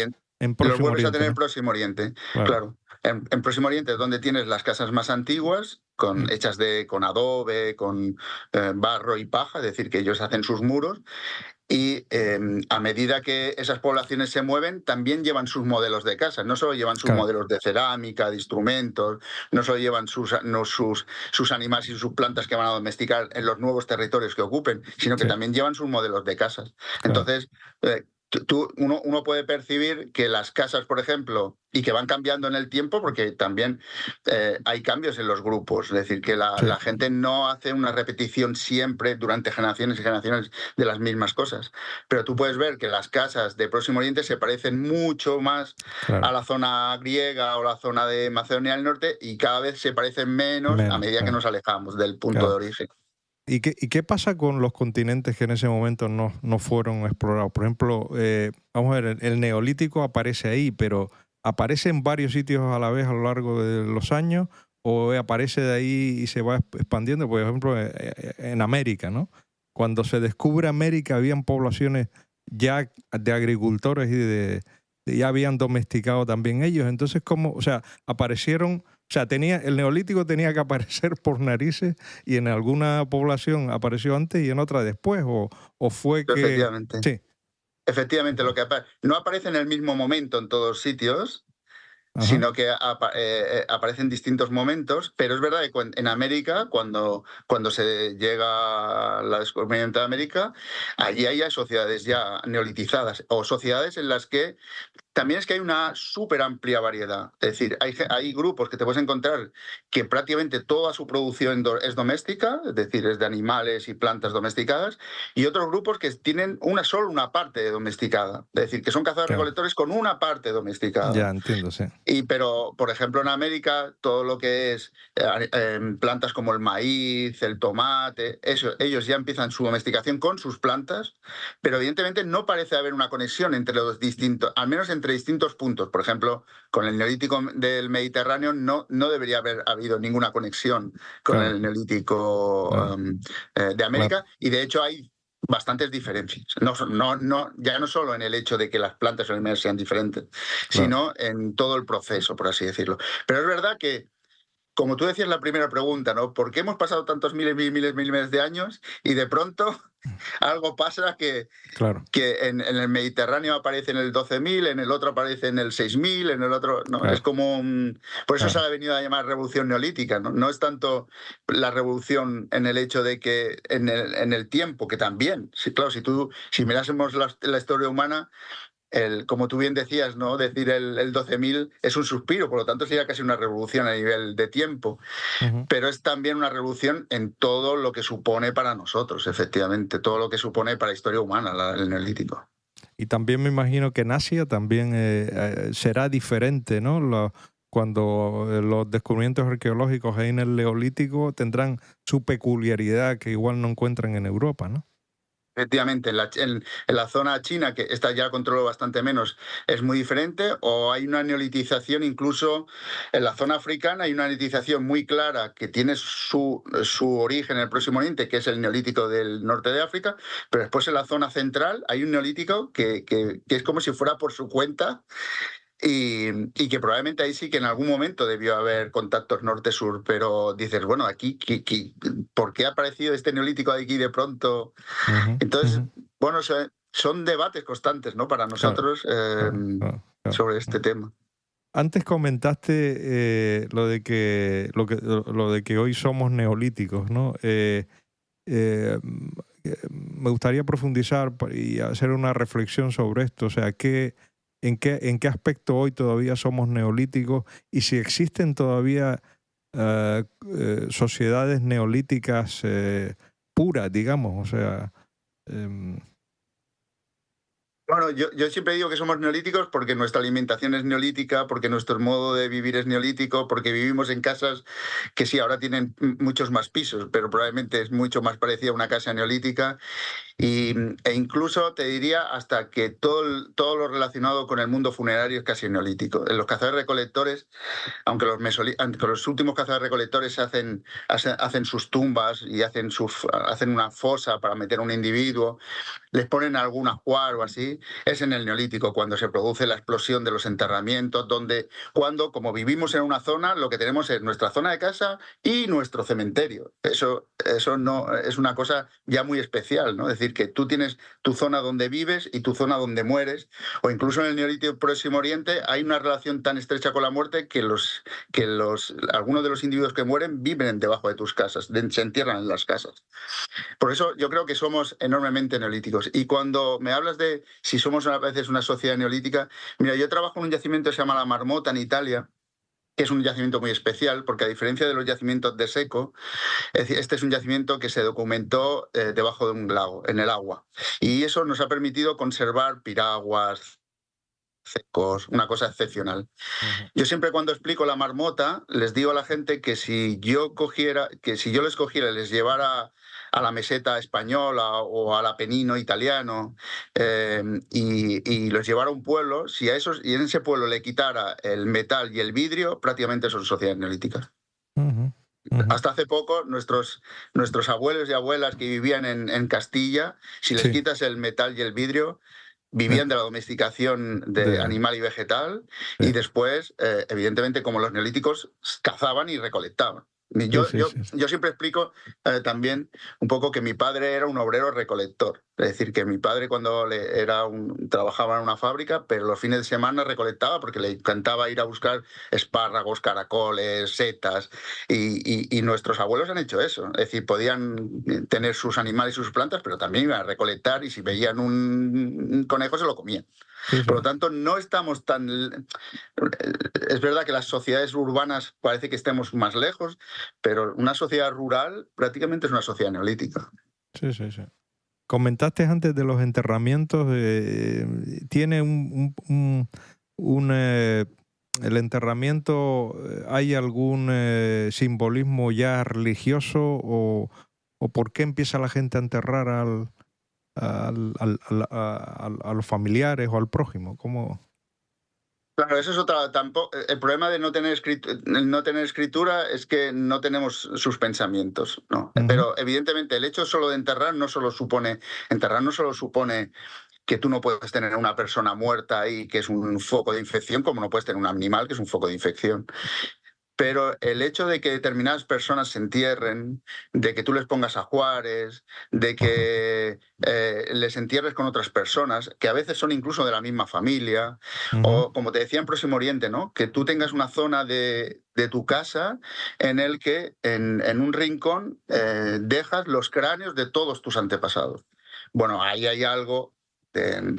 Los vuelves a tener en Próximo Oriente, claro. En Próximo Oriente es donde tienes las casas más antiguas, hechas con adobe, con barro y paja, es decir, que ellos hacen sus muros. Y a medida que esas poblaciones se mueven, también llevan sus modelos de casa. No solo llevan sus modelos de cerámica, de instrumentos, no solo llevan sus animales y sus plantas que van a domesticar en los nuevos territorios que ocupen, sino que también llevan sus modelos de casas. Entonces, uno puede percibir que las casas, por ejemplo, y que van cambiando en el tiempo, porque también hay cambios en los grupos. Es decir, que la gente no hace una repetición siempre durante generaciones y generaciones de las mismas cosas. Pero tú puedes ver que las casas de Próximo Oriente se parecen mucho más a la zona griega o la zona de Macedonia del Norte y cada vez se parecen menos a medida que nos alejamos del punto de origen. ¿Y qué pasa con los continentes que en ese momento no fueron explorados? Por ejemplo, vamos a ver, el Neolítico aparece ahí, pero ¿aparece en varios sitios a la vez a lo largo de los años o aparece de ahí y se va expandiendo? Por ejemplo, en América, ¿no? Cuando se descubre América habían poblaciones ya de agricultores y ya habían domesticado también ellos. Entonces, ¿cómo? O sea, aparecieron... O sea, el Neolítico tenía que aparecer por narices y en alguna población apareció antes y en otra después, o fue que... Efectivamente. Sí. Efectivamente, lo que no aparece en el mismo momento en todos sitios, sino que aparece en distintos momentos, pero es verdad que en América, cuando se llega a la descubrimiento de América, allí hay sociedades ya neolitizadas o sociedades en las que también es que hay una súper amplia variedad. Es decir, hay grupos que te puedes encontrar que prácticamente toda su producción es doméstica, es decir, es de animales y plantas domesticadas, y otros grupos que tienen solo una parte domesticada. Es decir, que son cazadores-recolectores con una parte domesticada. Ya, entiendo, sí. Pero, por ejemplo, en América, todo lo que es plantas como el maíz, el tomate, ellos ya empiezan su domesticación con sus plantas, pero evidentemente no parece haber una conexión entre los distintos, al menos entre entre distintos puntos. Por ejemplo, con el neolítico del Mediterráneo no debería haber habido ninguna conexión con Claro, el neolítico claro, de claro, América, y de hecho hay bastantes diferencias. Ya no solo en el hecho de que las plantas o animales sean diferentes, claro. sino en todo el proceso, por así decirlo. Pero es verdad que, como tú decías en la primera pregunta, ¿no? ¿Por qué hemos pasado tantos miles de años y de pronto algo pasa Claro, que en el Mediterráneo aparece en el 12.000, en el otro aparece en el 6.000, en el otro... ¿no? Es claro, como... Por eso se claro. ha venido a llamar revolución neolítica, ¿no? No es tanto la revolución en el hecho de que en el tiempo, que también, sí, claro, si mirásemos la historia humana, como tú bien decías, ¿no? Decir el 12.000 es un suspiro, por lo tanto sería casi una revolución a nivel de tiempo, Ujú. pero es también una revolución en todo lo que supone para nosotros, efectivamente, todo lo que supone para la historia humana, el neolítico. Y también me imagino que en Asia también será diferente, ¿no? Cuando los descubrimientos arqueológicos ahí en el Neolítico tendrán su peculiaridad que igual no encuentran en Europa, ¿no? Efectivamente, en la zona china, que esta ya controlo bastante menos, es muy diferente, o hay una neolitización, incluso en la zona africana hay una neolitización muy clara que tiene su origen en el Próximo Oriente, que es el neolítico del norte de África, pero después en la zona central hay un neolítico que es como si fuera por su cuenta. Y que probablemente ahí sí que en algún momento debió haber contactos norte-sur, pero dices, bueno, aquí, ¿por qué ha aparecido este neolítico de aquí de pronto? Ujú, Entonces, ujú. bueno, son debates constantes, ¿no? Para Claro, nosotros claro, claro, claro. sobre este tema. Antes comentaste lo de que lo de que hoy somos neolíticos, ¿no? Me gustaría profundizar y hacer una reflexión sobre esto, o sea, en qué aspecto hoy todavía somos neolíticos y si existen todavía sociedades neolíticas puras, digamos, o sea, em, Bueno, yo siempre digo que somos neolíticos porque nuestra alimentación es neolítica, porque nuestro modo de vivir es neolítico, porque vivimos en casas que sí, ahora tienen muchos más pisos, pero probablemente es mucho más parecida a una casa neolítica. E incluso te diría hasta que todo lo relacionado con el mundo funerario es casi neolítico. En los cazadores recolectores, aunque los últimos cazadores recolectores hacen sus tumbas y hacen una fosa para meter a un individuo, les ponen algún ajuar o así, es en el Neolítico cuando se produce la explosión de los enterramientos, cuando, como vivimos en una zona, lo que tenemos es nuestra zona de casa y nuestro cementerio. Eso no es una cosa ya muy especial, ¿no? Es decir, que tú tienes tu zona donde vives y tu zona donde mueres, o incluso en el Neolítico Próximo Oriente hay una relación tan estrecha con la muerte que algunos de los individuos que mueren viven debajo de tus casas, se entierran en las casas. Por eso yo creo que somos enormemente neolíticos. Y cuando me hablas de si somos a veces una sociedad neolítica, mira, yo trabajo en un yacimiento que se llama La Marmota en Italia, que es un yacimiento muy especial, porque a diferencia de los yacimientos de seco, es decir, este es un yacimiento que se documentó debajo de un lago, en el agua. Y eso nos ha permitido conservar piraguas, secos, una cosa excepcional. ujú, Yo siempre cuando explico la marmota, les digo a la gente que si yo les cogiera y les llevara a la meseta española o al Apenino italiano y los llevara a un pueblo, si a esos y en ese pueblo le quitara el metal y el vidrio, prácticamente son sociedades neolíticas. ujú, ujú. Hasta hace poco, nuestros abuelos y abuelas que vivían en Castilla, si les Sí, quitas el metal y el vidrio, de, vivían de la domesticación de de- animal y vegetal, sí, y después, evidentemente, como los neolíticos, cazaban y recolectaban. sí, Yo, sí, yo, sí. yo siempre explico también un poco que mi padre era un obrero recolector. Es decir, que mi padre cuando trabajaba en una fábrica, pero los fines de semana recolectaba porque le encantaba ir a buscar espárragos, caracoles, setas. Y nuestros abuelos han hecho eso. Es decir, podían tener sus animales y sus plantas, pero también iban a recolectar y si veían un conejo se lo comían. Sí, sí. Por lo tanto, no estamos tan... Es verdad que las sociedades urbanas parece que estemos más lejos, pero una sociedad rural prácticamente es una sociedad neolítica. Sí, sí, sí. Comentaste antes de los enterramientos, ¿tiene el enterramiento, hay algún simbolismo ya religioso o por qué empieza la gente a enterrar a los familiares o al prójimo? ¿Cómo? Claro, eso es otra. Tampoco, el problema de no tener escritura es que no tenemos sus pensamientos, ¿no? Ujú, Pero evidentemente el hecho solo de enterrar no solo supone que tú no puedes tener una persona muerta ahí que es un foco de infección, como no puedes tener un animal que es un foco de infección. Pero el hecho de que determinadas personas se entierren, de que tú les pongas ajuares, de ajá, que les entierres con otras personas, que a veces son incluso de la misma familia, ujú, o como te decía en Próximo Oriente, ¿no? Que tú tengas una zona de tu casa en el que en un rincón dejas los cráneos de todos tus antepasados. Bueno, ahí hay algo de,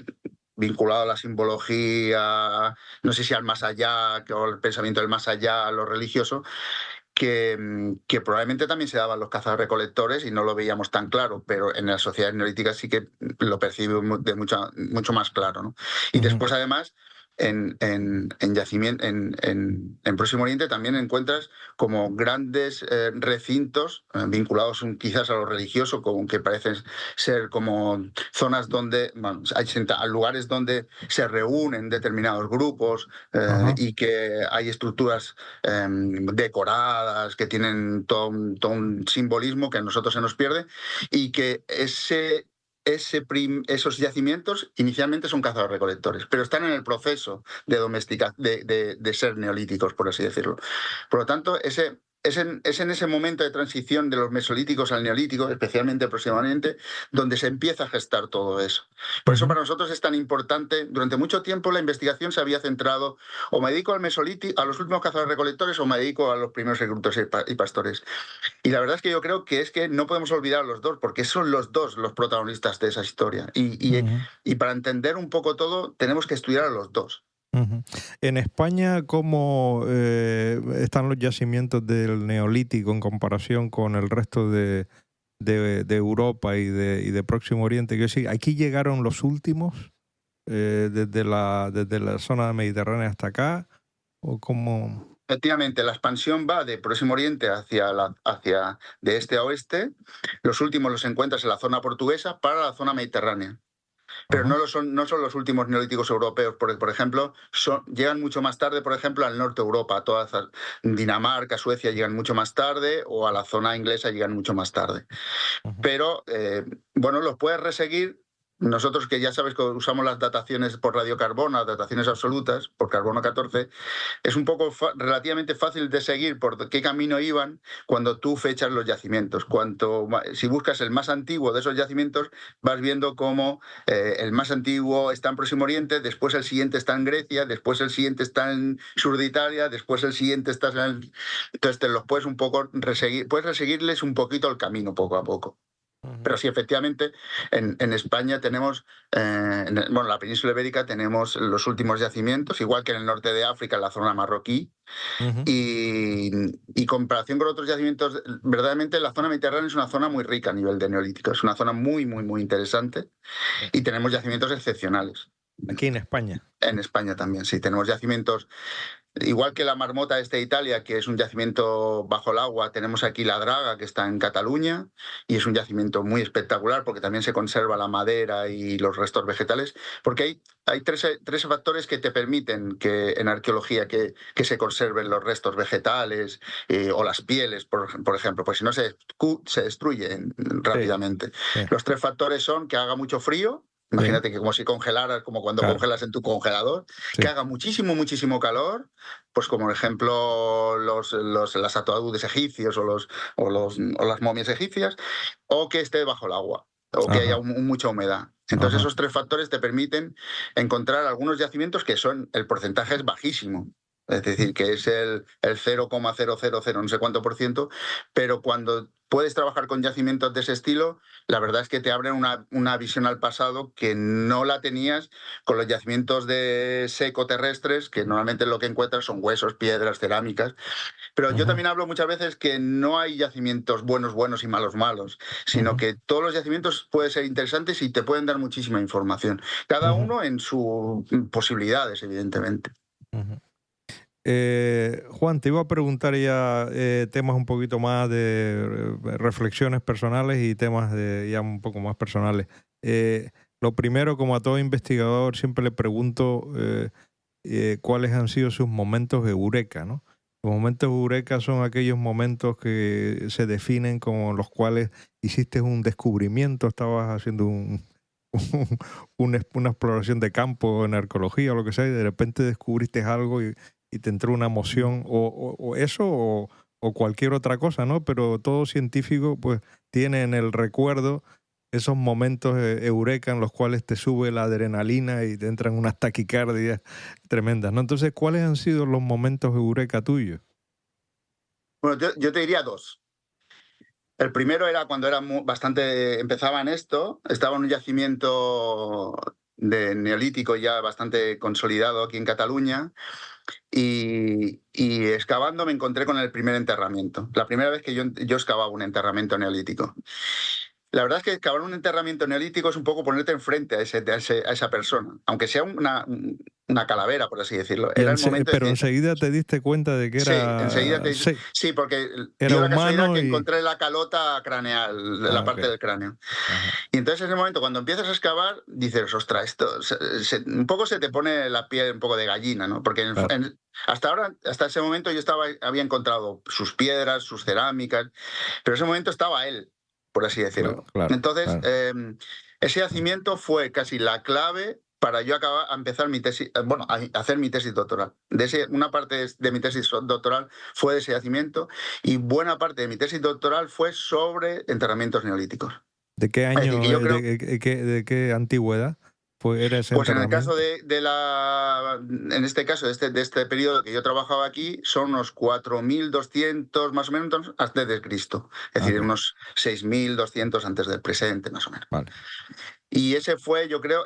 vinculado a la simbología, no sé si al más allá, o al pensamiento del más allá, a lo religioso, que probablemente también se daban los cazadores-recolectores y no lo veíamos tan claro, pero en las sociedades neolíticas sí que lo percibimos de mucho más claro, ¿no? Y ujú, después, además, en Próximo Oriente también encuentras como grandes recintos vinculados quizás a lo religioso, como que parecen ser como zonas donde, bueno, hay lugares donde se reúnen determinados grupos ajá, y que hay estructuras decoradas, que tienen todo un simbolismo que a nosotros se nos pierde, y que esos yacimientos inicialmente son cazadores-recolectores, pero están en el proceso de domesticar, de ser neolíticos, por así decirlo. Por lo tanto, es en ese momento de transición de los mesolíticos al neolítico, especialmente aproximadamente, donde se empieza a gestar todo eso. Por eso ujú, para nosotros es tan importante. Durante mucho tiempo la investigación se había centrado, o me dedico al mesolítico, a los últimos cazadores-recolectores, o me dedico a los primeros agricultores y pastores. Y la verdad es que yo creo que es que no podemos olvidar a los dos, porque son los dos los protagonistas de esa historia. ujú, Y para entender un poco todo, tenemos que estudiar a los dos. ujú. En España, ¿cómo están los yacimientos del Neolítico en comparación con el resto de Europa y de Próximo Oriente? Quiero decir, aquí llegaron los últimos desde la zona mediterránea hasta acá, o cómo. Efectivamente, la expansión va de Próximo Oriente hacia de este a oeste. Los últimos los encuentras en la zona portuguesa para la zona mediterránea. Pero Ajá, no son los últimos neolíticos europeos, porque, por ejemplo, llegan mucho más tarde, por ejemplo, al norte de Europa. Dinamarca, Suecia llegan mucho más tarde, o a la zona inglesa llegan mucho más tarde. ujú, Pero bueno, los puedes reseguir. Nosotros, que ya sabes que usamos las dataciones por radiocarbono, las dataciones absolutas, por carbono 14, es un poco relativamente fácil de seguir por qué camino iban cuando tú fechas los yacimientos. Si buscas el más antiguo de esos yacimientos, vas viendo cómo el más antiguo está en Próximo Oriente, después el siguiente está en Grecia, después el siguiente está en sur de Italia, después el siguiente está en... Entonces te los puedes un poco reseguir, puedes reseguirles un poquito el camino poco a poco. ujú, Pero sí, efectivamente, en España tenemos, bueno, en la península ibérica tenemos los últimos yacimientos, igual que en el norte de África, en la zona marroquí, ujú, y comparación con otros yacimientos, verdaderamente la zona mediterránea es una zona muy rica a nivel de neolítico, es una zona muy, muy, muy interesante, sí. y tenemos yacimientos excepcionales. Aquí en España. En España también, sí, tenemos yacimientos. Igual que la Marmota este de Italia, que es un yacimiento bajo el agua, tenemos aquí la Draga, que está en Cataluña, y es un yacimiento muy espectacular porque también se conserva la madera y los restos vegetales, porque hay tres factores que te permiten que en arqueología que se conserven los restos vegetales o las pieles, por ejemplo, pues si no se destruyen Sí, rápidamente. sí, Los tres factores son que haga mucho frío. sí, Imagínate que como si congelaras, como cuando claro, congelas en tu congelador, que sí. haga muchísimo, muchísimo calor, pues como ejemplo las ataúdes egipcios o las momias egipcias, o que esté bajo el agua, o que haya Ajá, mucha humedad. Entonces ajá, esos tres factores te permiten encontrar algunos yacimientos que el porcentaje es bajísimo. Es decir, que es el 0,000 no sé cuánto por ciento, pero cuando puedes trabajar con yacimientos de ese estilo, la verdad es que te abren una visión al pasado que no la tenías con los yacimientos de seco terrestres, que normalmente lo que encuentras son huesos, piedras, cerámicas. Pero yo ujú, también hablo muchas veces que no hay yacimientos buenos, buenos y malos, malos, sino ujú, que todos los yacimientos pueden ser interesantes y te pueden dar muchísima información. Cada ujú, uno en sus posibilidades, evidentemente. ujú. Juan, te iba a preguntar ya temas un poquito más de reflexiones personales y temas ya un poco más personales. Lo primero, como a todo investigador, siempre le pregunto cuáles han sido sus momentos eureka, ¿no? Los momentos eureka son aquellos momentos que se definen como los cuales hiciste un descubrimiento, estabas haciendo una exploración de campo en arqueología o lo que sea, y de repente descubriste algo y te entró una emoción, o eso, o cualquier otra cosa, ¿no? Pero todo científico pues tiene en el recuerdo esos momentos eureka en los cuales te sube la adrenalina y te entran unas taquicardias tremendas, ¿no? Entonces, ¿cuáles han sido los momentos eureka tuyos? Bueno, yo te diría dos. El primero era cuando era bastante, empezaba en esto, estaba en un yacimiento de neolítico ya bastante consolidado aquí en Cataluña, y excavando me encontré con el primer enterramiento. La primera vez que yo excavaba un enterramiento neolítico. La verdad es que excavar un enterramiento neolítico es un poco ponerte enfrente a esa persona, aunque sea una calavera, por así decirlo. Era el momento de Pero decir, enseguida te diste cuenta de que sí, enseguida era, sí, sí, porque era dio la casualidad humano que y... encontré la calota craneal, la Ah, parte ok. del cráneo. Ajá. Y entonces en ese momento, cuando empiezas a excavar, dices, ostras, esto un poco se te pone la piel un poco de gallina, ¿no? Porque Claro, hasta ahora, hasta ese momento yo había encontrado sus piedras, sus cerámicas, pero en ese momento estaba él, por así claro, decirlo. claro, Entonces, claro. ese yacimiento fue casi la clave para yo a empezar mi tesis, bueno, a hacer mi tesis doctoral. Una parte de mi tesis doctoral fue de ese yacimiento, y buena parte de mi tesis doctoral fue sobre enterramientos neolíticos. ¿De qué Es decir, año, que yo creo, de qué antigüedad era ese pues en el caso enterramiento? en este caso, de este periodo que yo trabajaba aquí, son unos 4.200 más o menos antes de Cristo. Es Ah, decir, ok, unos 6.200 antes del presente, más o menos. vale. Y ese fue, yo creo,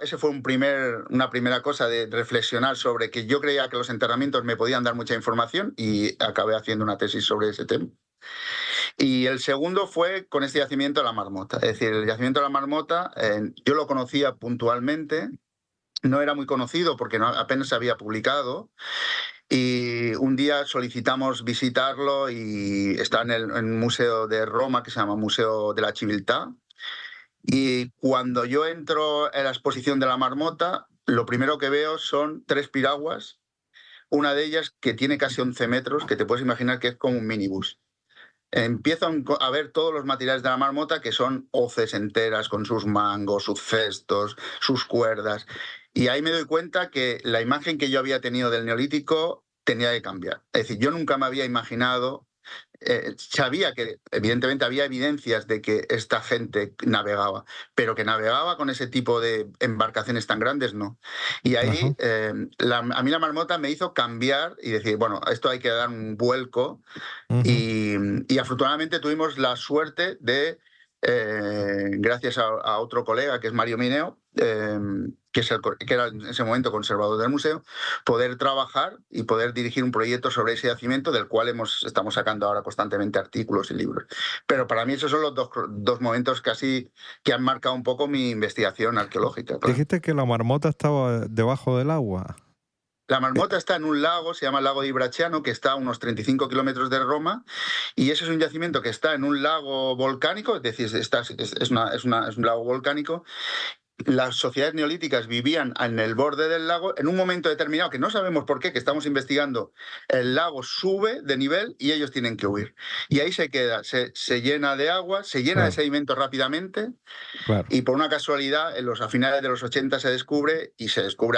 una primera cosa de reflexionar sobre que yo creía que los enterramientos me podían dar mucha información, y acabé haciendo una tesis sobre ese tema. Y el segundo fue con este yacimiento de la Marmota. Es decir, el yacimiento de la Marmota, yo lo conocía puntualmente, no era muy conocido porque apenas se había publicado, y un día solicitamos visitarlo, y está en un museo de Roma que se llama Museo de la Civiltà. Y cuando yo entro en la exposición de la Marmota, lo primero que veo son 3 piraguas, una de ellas que tiene casi 11 metros, que te puedes imaginar que es como un minibús. Empiezo a ver todos los materiales de la Marmota, que son hoces enteras con sus mangos, sus cestos, sus cuerdas. Y ahí me doy cuenta que la imagen que yo había tenido del Neolítico tenía que cambiar. Es decir, yo nunca me había imaginado, sabía que evidentemente había evidencias de que esta gente navegaba, pero que navegaba con ese tipo de embarcaciones tan grandes, no. Y Ajá. ahí a mí la Marmota me hizo cambiar y decir, bueno, esto hay que dar un vuelco. Ujú. Y afortunadamente tuvimos la suerte de, gracias a otro colega que es Mario Mineo, que era en ese momento conservador del museo, poder trabajar y poder dirigir un proyecto sobre ese yacimiento, del cual estamos sacando ahora constantemente artículos y libros. Pero para mí esos son los dos momentos casi que han marcado un poco mi investigación arqueológica, claro. Dijiste que la marmota estaba debajo del agua. La Eh, Marmota está en un lago, se llama el lago di Bracciano, que está a unos 35 kilómetros de Roma, y ese es un yacimiento que está en un lago volcánico, es decir, es un lago volcánico. Las sociedades neolíticas vivían en el borde del lago. En un momento determinado, que no sabemos por qué, que estamos investigando, el lago sube de nivel y ellos tienen que huir. Y ahí se queda, se llena de agua, se llena de claro, sedimento rápidamente, claro. y por una casualidad, a finales de los 80 se descubre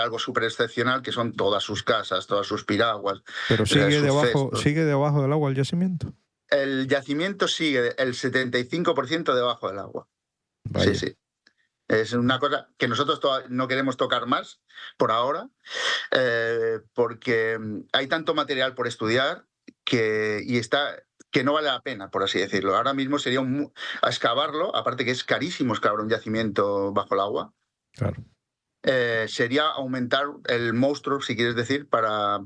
algo súper excepcional, que son todas sus casas, todas sus piraguas, Pero sus cestos. sigue debajo del agua el yacimiento. El yacimiento sigue el 75% debajo del agua. Sí, Vaya. sí. Es una cosa que nosotros no queremos tocar más por ahora, porque hay tanto material por estudiar que no vale la pena, por así decirlo. Ahora mismo sería a excavarlo, aparte que es carísimo excavar un yacimiento bajo el agua. Claro, Sería aumentar el monstruo, si quieres decir, para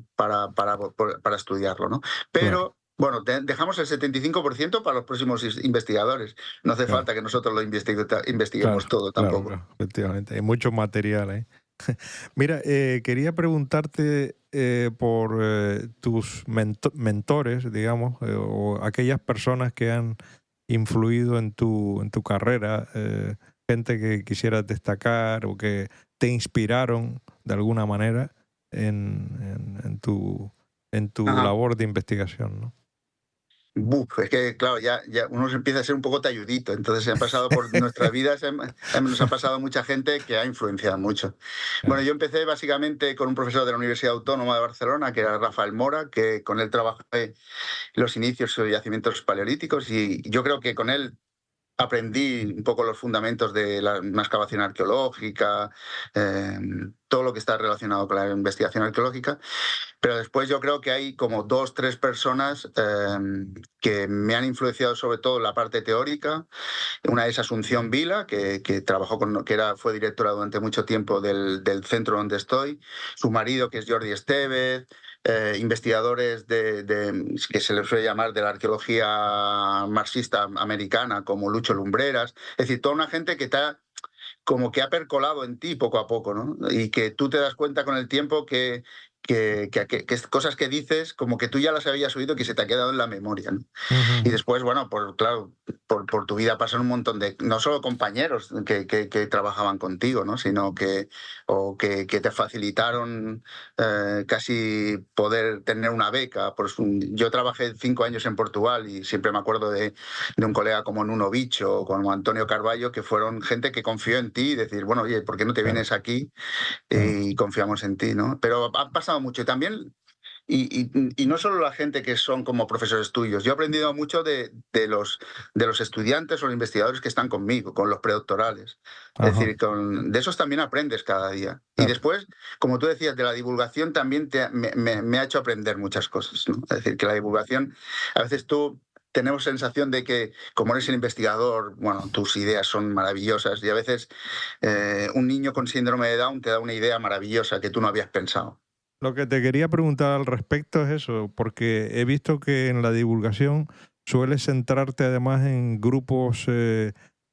estudiarlo, ¿no? claro, Pero, bueno, dejamos el 75% para los próximos investigadores. No hace claro, falta que nosotros lo claro, investiguemos todo claro, tampoco. claro, efectivamente. Hay mucho material ahí. Mira, quería preguntarte por tus mentores, digamos, o aquellas personas que han influido en tu carrera, gente que quisieras destacar o que te inspiraron de alguna manera en tu Ajá. labor de investigación, ¿no? Es que, claro, ya uno empieza a ser un poco talludito, entonces se han pasado por nuestras vidas, nos ha pasado mucha gente que ha influenciado mucho. Bueno, yo empecé básicamente con un profesor de la Universidad Autónoma de Barcelona, que era Rafael Mora, que con él trabajé los inicios de yacimientos paleolíticos, y yo creo que con él aprendí un poco los fundamentos de una excavación arqueológica, todo lo que está relacionado con la investigación arqueológica. Pero después yo creo que hay como 2, 3 personas que me han influenciado sobre todo en la parte teórica. Una es Asunción Vila, que trabajó fue directora durante mucho tiempo del centro donde estoy. Su marido, que es Jordi Estevez. Investigadores que se les suele llamar de la arqueología marxista americana, como Lucho Lumbreras. Es decir, toda una gente que como que ha percolado en ti poco a poco, ¿no? Y que tú te das cuenta con el tiempo que cosas que dices como que tú ya las habías oído, que se te ha quedado en la memoria, ¿no? Y después, bueno, claro, por tu vida pasan un montón de, no solo compañeros que trabajaban contigo, ¿no? Sino que te facilitaron casi poder tener una beca. Yo trabajé 5 años en Portugal y siempre me acuerdo de un colega como Nuno Bicho o como Antonio Carballo, que fueron gente que confió en ti y decir, bueno, oye, ¿por qué no te vienes aquí? Y confiamos en ti, ¿no? Pero ha pasado mucho. Y también, y no solo la gente que son como profesores tuyos, yo he aprendido mucho de los estudiantes o los investigadores que están conmigo, con los predoctorales. Es Ajá. decir, de esos también aprendes cada día. Y Claro. después, como tú decías, de la divulgación también me ha hecho aprender muchas cosas, ¿no? Es decir, que la divulgación, a veces tenemos sensación de que, como eres el investigador, bueno, tus ideas son maravillosas y a veces un niño con síndrome de Down te da una idea maravillosa que tú no habías pensado. Lo que te quería preguntar al respecto es eso, porque he visto que en la divulgación sueles centrarte además en grupos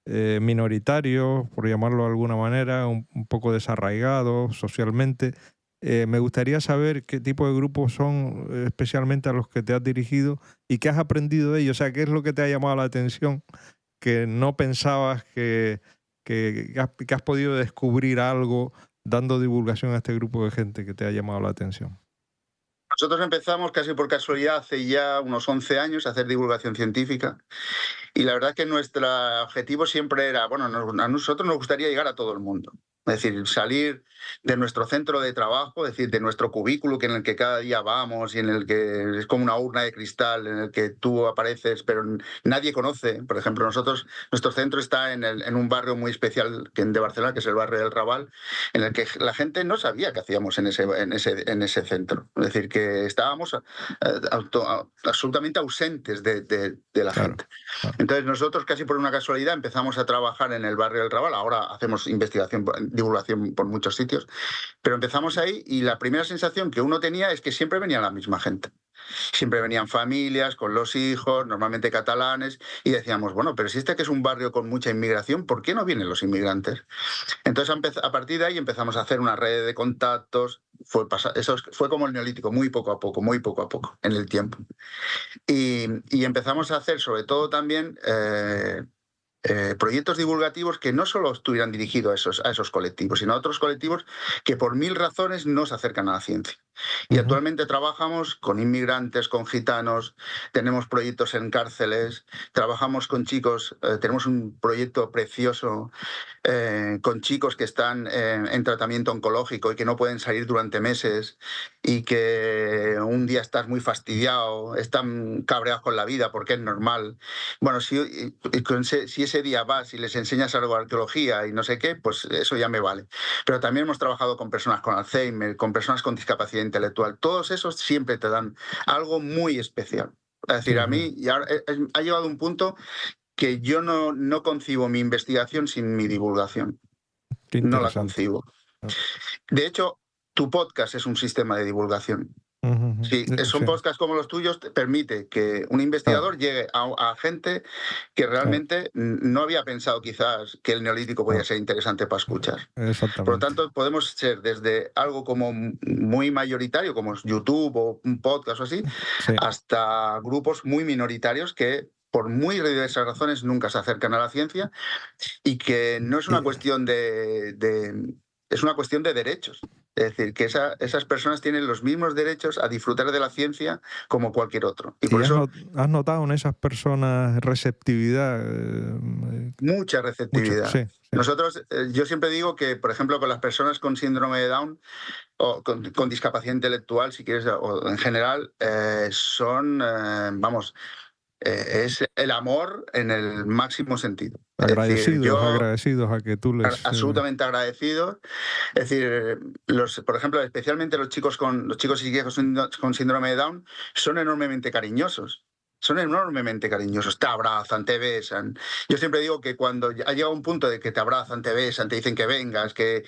minoritarios, por llamarlo de alguna manera, un poco desarraigados socialmente. Me gustaría saber qué tipo de grupos son especialmente a los que te has dirigido y qué has aprendido de ellos. O sea, qué es lo que te ha llamado la atención que no pensabas que has podido descubrir algo dando divulgación a este grupo de gente que te ha llamado la atención. Nosotros empezamos casi por casualidad hace ya unos 11 años a hacer divulgación científica y la verdad que nuestro objetivo siempre era, bueno, a nosotros nos gustaría llegar a todo el mundo. Es decir, salir de nuestro centro de trabajo, es decir, de nuestro cubículo en el que cada día vamos y en el que es como una urna de cristal en el que tú apareces, pero nadie conoce. Por ejemplo, nuestro centro está en un barrio muy especial de Barcelona, que es el barrio del Raval, en el que la gente no sabía qué hacíamos en ese centro. Es decir, que estábamos absolutamente ausentes de la Claro, gente. claro. Entonces nosotros casi por una casualidad empezamos a trabajar en el barrio del Raval. Ahora hacemos divulgación por muchos sitios, pero empezamos ahí y la primera sensación que uno tenía es que siempre venía la misma gente. Siempre venían familias con los hijos, normalmente catalanes, y decíamos, bueno, pero si este que es un barrio con mucha inmigración, ¿por qué no vienen los inmigrantes? Entonces a partir de ahí empezamos a hacer una red de contactos. Eso fue como el neolítico, muy poco a poco, en el tiempo. Y empezamos a hacer sobre todo también proyectos divulgativos que no solo estuvieran dirigidos a esos colectivos, sino a otros colectivos que por 1000 razones no se acercan a la ciencia. Y Ujú. actualmente trabajamos con inmigrantes, con gitanos, tenemos proyectos en cárceles, trabajamos con chicos, tenemos un proyecto precioso con chicos que están en tratamiento oncológico y que no pueden salir durante meses y que un día estás muy fastidiado, están cabreados con la vida porque es normal. Bueno, si ese día vas y les enseñas algo de arqueología y no sé qué, pues eso ya me vale. Pero también hemos trabajado con personas con Alzheimer, con personas con discapacidad intelectual. Todos esos siempre te dan algo muy especial. Es decir, Sí, a sí. mí ya ha llegado un punto que yo no concibo mi investigación sin mi divulgación. Qué No la interesante. concibo. Ah, De hecho, tu podcast es un sistema de divulgación. ujú, ujú. Sí, son Sí, podcasts como los tuyos, te permite que un claro, investigador llegue a gente que claro, realmente no había pensado quizás que el neolítico podía claro. ser interesante para escuchar. Por lo Exactamente. tanto, podemos ser desde algo como muy mayoritario, como es YouTube o un podcast o así, Sí. hasta grupos muy minoritarios que por muy diversas razones nunca se acercan a la ciencia y que no es una Y, cuestión es una cuestión de derechos. Es decir, que esas personas tienen los mismos derechos a disfrutar de la ciencia como cualquier otro. Y ¿Y por eso has notado en esas personas receptividad? mucha Mucho, receptividad. sí, sí. Nosotros, yo siempre digo que, por ejemplo, con las personas con síndrome de Down o con discapacidad intelectual, si quieres, o en general, vamos, es el amor en el máximo sentido. Es decir, yo Agradecidos a que tú les... absolutamente agradecido. Es decir, por ejemplo, especialmente los chicos y chicas con síndrome de Down son enormemente cariñosos. Son enormemente cariñosos, te abrazan, te besan. Yo siempre digo que cuando ha llegado un punto de que te abrazan, te besan, te dicen que vengas, que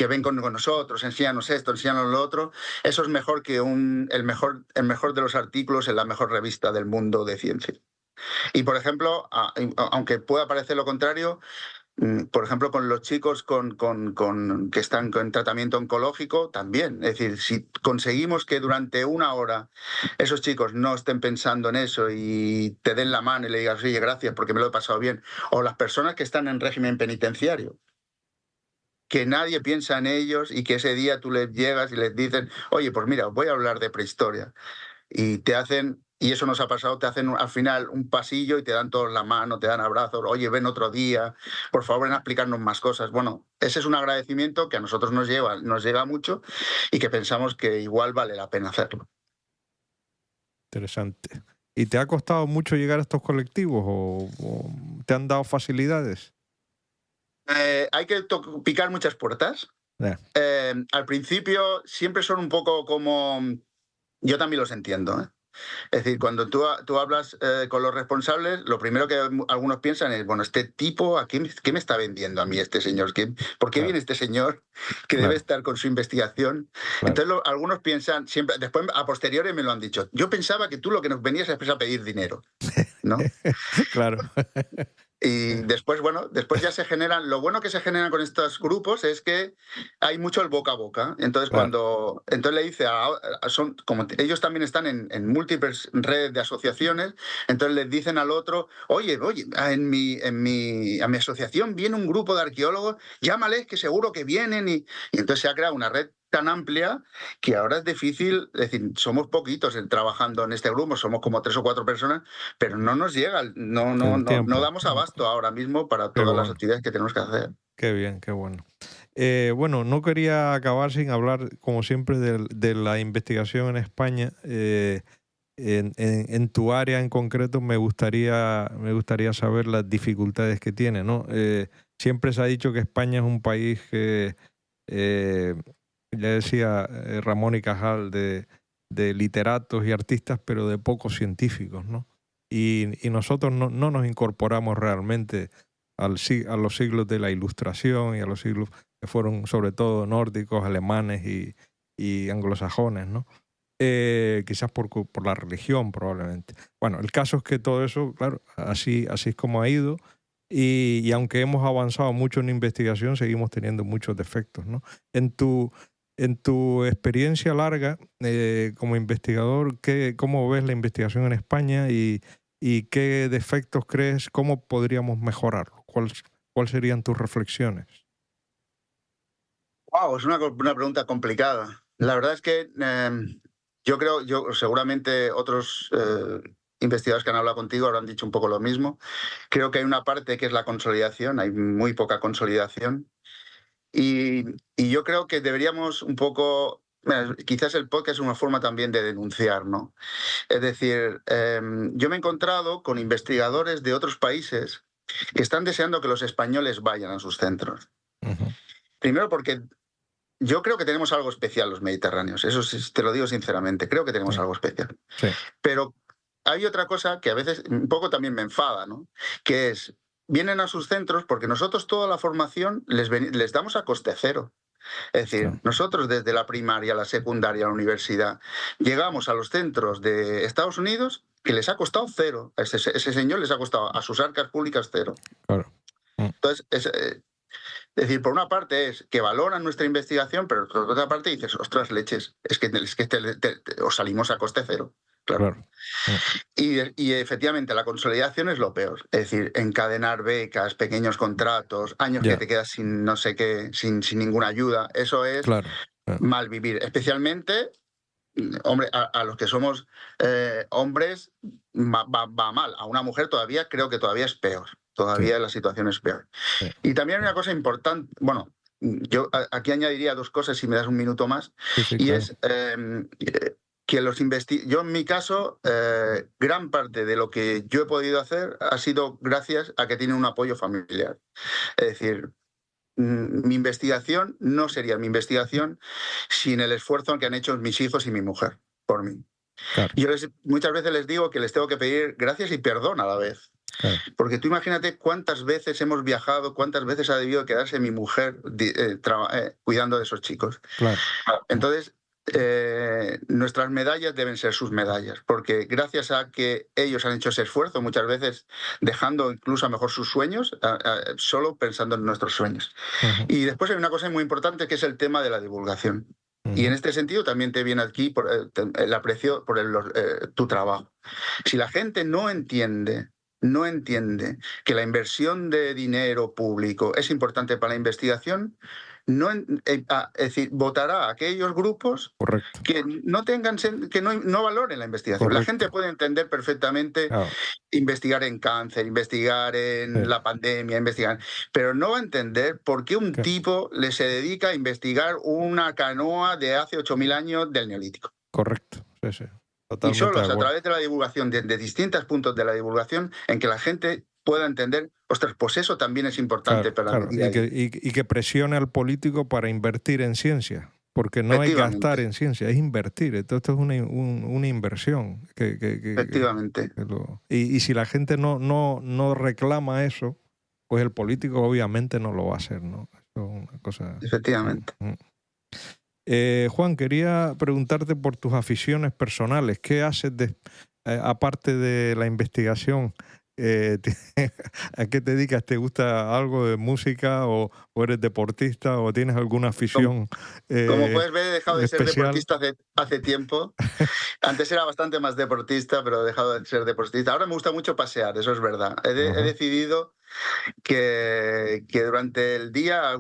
ven con nosotros, enséñanos esto, enséñanos lo otro, eso es mejor que el mejor de los artículos en la mejor revista del mundo de ciencia. Y, por ejemplo, aunque pueda parecer lo contrario, por ejemplo, con los chicos que están con tratamiento oncológico, también. Es decir, si conseguimos que durante una hora esos chicos no estén pensando en eso y te den la mano y le digas, oye, gracias porque me lo he pasado bien, o las personas que están en régimen penitenciario, que nadie piensa en ellos y que ese día tú les llegas y les dices, oye, pues mira, voy a hablar de prehistoria. Y te hacen, y eso nos ha pasado, te hacen al final un pasillo y te dan todos la mano, te dan abrazos, oye, ven otro día, por favor, ven a explicarnos más cosas. Bueno, ese es un agradecimiento que a nosotros nos llega mucho y que pensamos que igual vale la pena hacerlo. Interesante. ¿Y te ha costado mucho llegar a estos colectivos o te han dado facilidades? Hay que picar muchas puertas. Yeah. Al principio siempre son un poco como... Yo también los entiendo, ¿eh? Es decir, cuando tú hablas con los responsables, lo primero que algunos piensan es, bueno, este tipo, ¿qué me está vendiendo a mí este señor? ¿Por qué viene este señor que debe estar con su investigación? Claro. Entonces algunos piensan, siempre, después a posteriori me lo han dicho, yo pensaba que tú lo que nos venías es a pedir dinero, ¿no? Claro. Y después, bueno, después ya se generan, lo bueno que se generan con estos grupos es que hay mucho el boca a boca. Entonces, claro. entonces le dice, como ellos también están en múltiples redes de asociaciones, entonces les dicen al otro, oye, a mi asociación viene un grupo de arqueólogos, llámales que seguro que vienen. Y entonces se ha creado una red tan amplia que ahora es difícil, es decir, somos poquitos trabajando en este grupo, somos como 3 o 4 personas, pero no nos llega, no damos abasto ahora mismo para todas las actividades que tenemos que hacer. Qué bien, qué bueno. Bueno, no quería acabar sin hablar, como siempre, de la investigación en España. En tu área en concreto me gustaría saber las dificultades que tiene, ¿no? Siempre se ha dicho que España es un país que, ya decía Ramón y Cajal, de literatos y artistas, pero de pocos científicos, ¿no? Y nosotros no nos incorporamos realmente a los siglos de la Ilustración y a los siglos que fueron sobre todo nórdicos, alemanes y anglosajones, ¿no? Quizás por la religión probablemente. Bueno, el caso es que todo eso, claro, así es como ha ido y aunque hemos avanzado mucho en investigación, seguimos teniendo muchos defectos, ¿no? En tu experiencia larga como investigador, ¿cómo ves la investigación en España y qué defectos crees, cómo podríamos mejorarlo? ¿Cuáles serían tus reflexiones? Wow, es una pregunta complicada. La verdad es que yo creo, seguramente otros investigadores que han hablado contigo habrán dicho un poco lo mismo. Creo que hay una parte que es la consolidación, hay muy poca consolidación. Y yo creo que deberíamos un poco, quizás el podcast es una forma también de denunciar, ¿no? Es decir, yo me he encontrado con investigadores de otros países que están deseando que los españoles vayan a sus centros. Uh-huh. Primero porque yo creo que tenemos algo especial los mediterráneos, eso sí, te lo digo sinceramente, creo que tenemos algo especial. Sí. Pero hay otra cosa que a veces un poco también me enfada, ¿no? Que es, vienen a sus centros porque nosotros toda la formación les damos a coste cero. Es decir, nosotros desde la primaria, la secundaria, la universidad, llegamos a los centros de Estados Unidos que les ha costado cero. Ese señor les ha costado a sus arcas públicas cero. Claro. Entonces, es decir, por una parte es que valoran nuestra investigación, pero por otra parte dices, ostras leches, es que os salimos a coste cero. Claro. Y efectivamente la consolidación es lo peor. Es decir, encadenar becas, pequeños contratos, años que te quedas sin no sé qué, sin ninguna ayuda. Eso es mal vivir, especialmente, hombre, a los que somos hombres va mal. A una mujer todavía creo que todavía es peor. Todavía la situación es peor. Y también hay una cosa importante, bueno, yo aquí añadiría 2 cosas si me das un minuto más, y claro. es que yo en mi caso, gran parte de lo que yo he podido hacer ha sido gracias a que tiene un apoyo familiar. Es decir, mi investigación no sería mi investigación sin el esfuerzo que han hecho mis hijos y mi mujer por mí. Claro. Yo muchas veces les digo que les tengo que pedir gracias y perdón a la vez. Claro. Porque tú imagínate cuántas veces hemos viajado, cuántas veces ha debido quedarse mi mujer cuidando de esos chicos. Claro. Entonces, nuestras medallas deben ser sus medallas, porque gracias a que ellos han hecho ese esfuerzo, muchas veces dejando incluso a lo mejor sus sueños, solo pensando en nuestros sueños. Y después hay una cosa muy importante que es el tema de la divulgación. Y en este sentido también te viene aquí el aprecio por tu trabajo. Si la gente no entiende que la inversión de dinero público es importante para la investigación, es decir, votará a aquellos grupos Correcto. que no valoren la investigación. Correcto. La gente puede entender perfectamente investigar en cáncer, investigar en la pandemia, pero no va a entender por qué un tipo se dedica a investigar una canoa de hace 8.000 años del Neolítico. Correcto, sí. Y solo es a través de la divulgación, de distintos puntos de la divulgación, en que la gente pueda entender, ostras, pues eso también es importante para el día a día. Y que presione al político para invertir en ciencia, porque no es gastar en ciencia, es invertir. Esto es una inversión. Efectivamente. Y si la gente no reclama eso, pues el político obviamente no lo va a hacer, ¿no? Eso es una cosa... Efectivamente. Juan, quería preguntarte por tus aficiones personales. ¿Qué haces aparte de la investigación? ¿A qué te dedicas? ¿Te gusta algo de música o eres deportista o tienes alguna afición como puedes ver, he dejado de ser deportista hace tiempo. Antes era bastante más deportista, pero he dejado de ser deportista. Ahora me gusta mucho pasear, eso es verdad. He decidido que durante el día,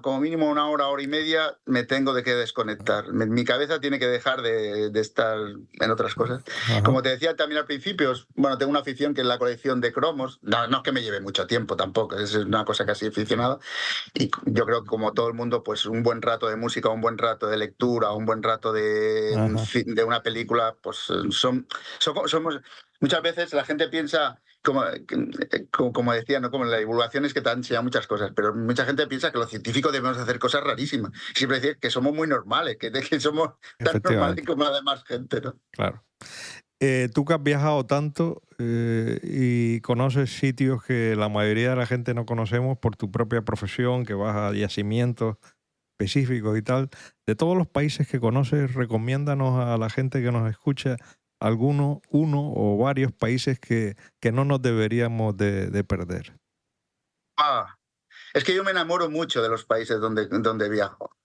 como mínimo 1 hora, 1 hora y media, me tengo de que desconectar. Mi cabeza tiene que dejar de estar en otras cosas. Como te decía también al principio, bueno, tengo una afición que es la colección de cromos. No es que me lleve mucho tiempo tampoco, es una cosa casi aficionada. Y yo creo que como todo el mundo, pues un buen rato de música, un buen rato de lectura, un buen rato de una película, pues somos... Muchas veces la gente piensa, como decía, ¿no? Como la divulgación es que te enseña muchas cosas, pero mucha gente piensa que los científicos debemos hacer cosas rarísimas. Siempre decir que somos muy normales, que somos tan normales como la demás gente, ¿no? Claro. Tú que has viajado tanto y conoces sitios que la mayoría de la gente no conocemos por tu propia profesión, que vas a yacimientos específicos y tal, de todos los países que conoces, recomiéndanos a la gente que nos escucha uno o varios países que no nos deberíamos de perder. Es que yo me enamoro mucho de los países donde viajo.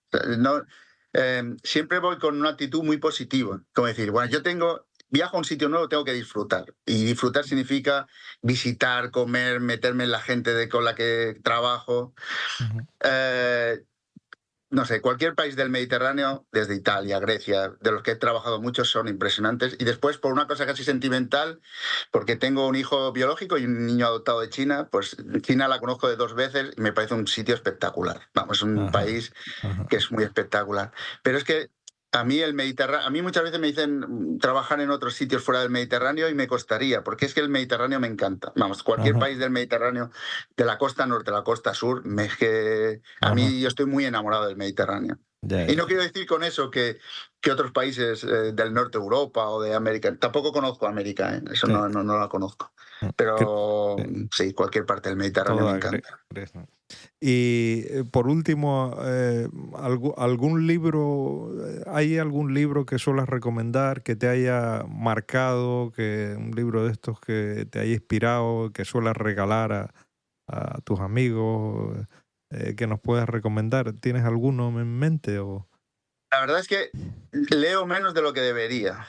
Siempre voy con una actitud muy positiva, como decir, bueno, viajo a un sitio nuevo, tengo que disfrutar. Y disfrutar significa visitar, comer, meterme en la gente con la que trabajo. No sé, cualquier país del Mediterráneo, desde Italia, Grecia, de los que he trabajado muchos, son impresionantes. Y después, por una cosa casi sentimental, porque tengo un hijo biológico y un niño adoptado de China, pues China la conozco de 2 veces y me parece un sitio espectacular. Vamos, es un país que es muy espectacular. Pero es que a mí muchas veces me dicen trabajar en otros sitios fuera del Mediterráneo y me costaría, porque es que el Mediterráneo me encanta. Vamos, cualquier país del Mediterráneo, de la costa norte a la costa sur, a mí yo estoy muy enamorado del Mediterráneo. Y no quiero decir con eso que otros países del norte de Europa o de América, tampoco conozco América, ¿eh? Eso no la conozco. Pero sí, cualquier parte del Mediterráneo me encanta. Y por último, ¿algún libro, hay algún libro que suelas recomendar que te haya marcado, un libro de estos que te haya inspirado, que suelas regalar a tus amigos, que nos puedas recomendar? ¿Tienes alguno en mente? La verdad es que leo menos de lo que debería.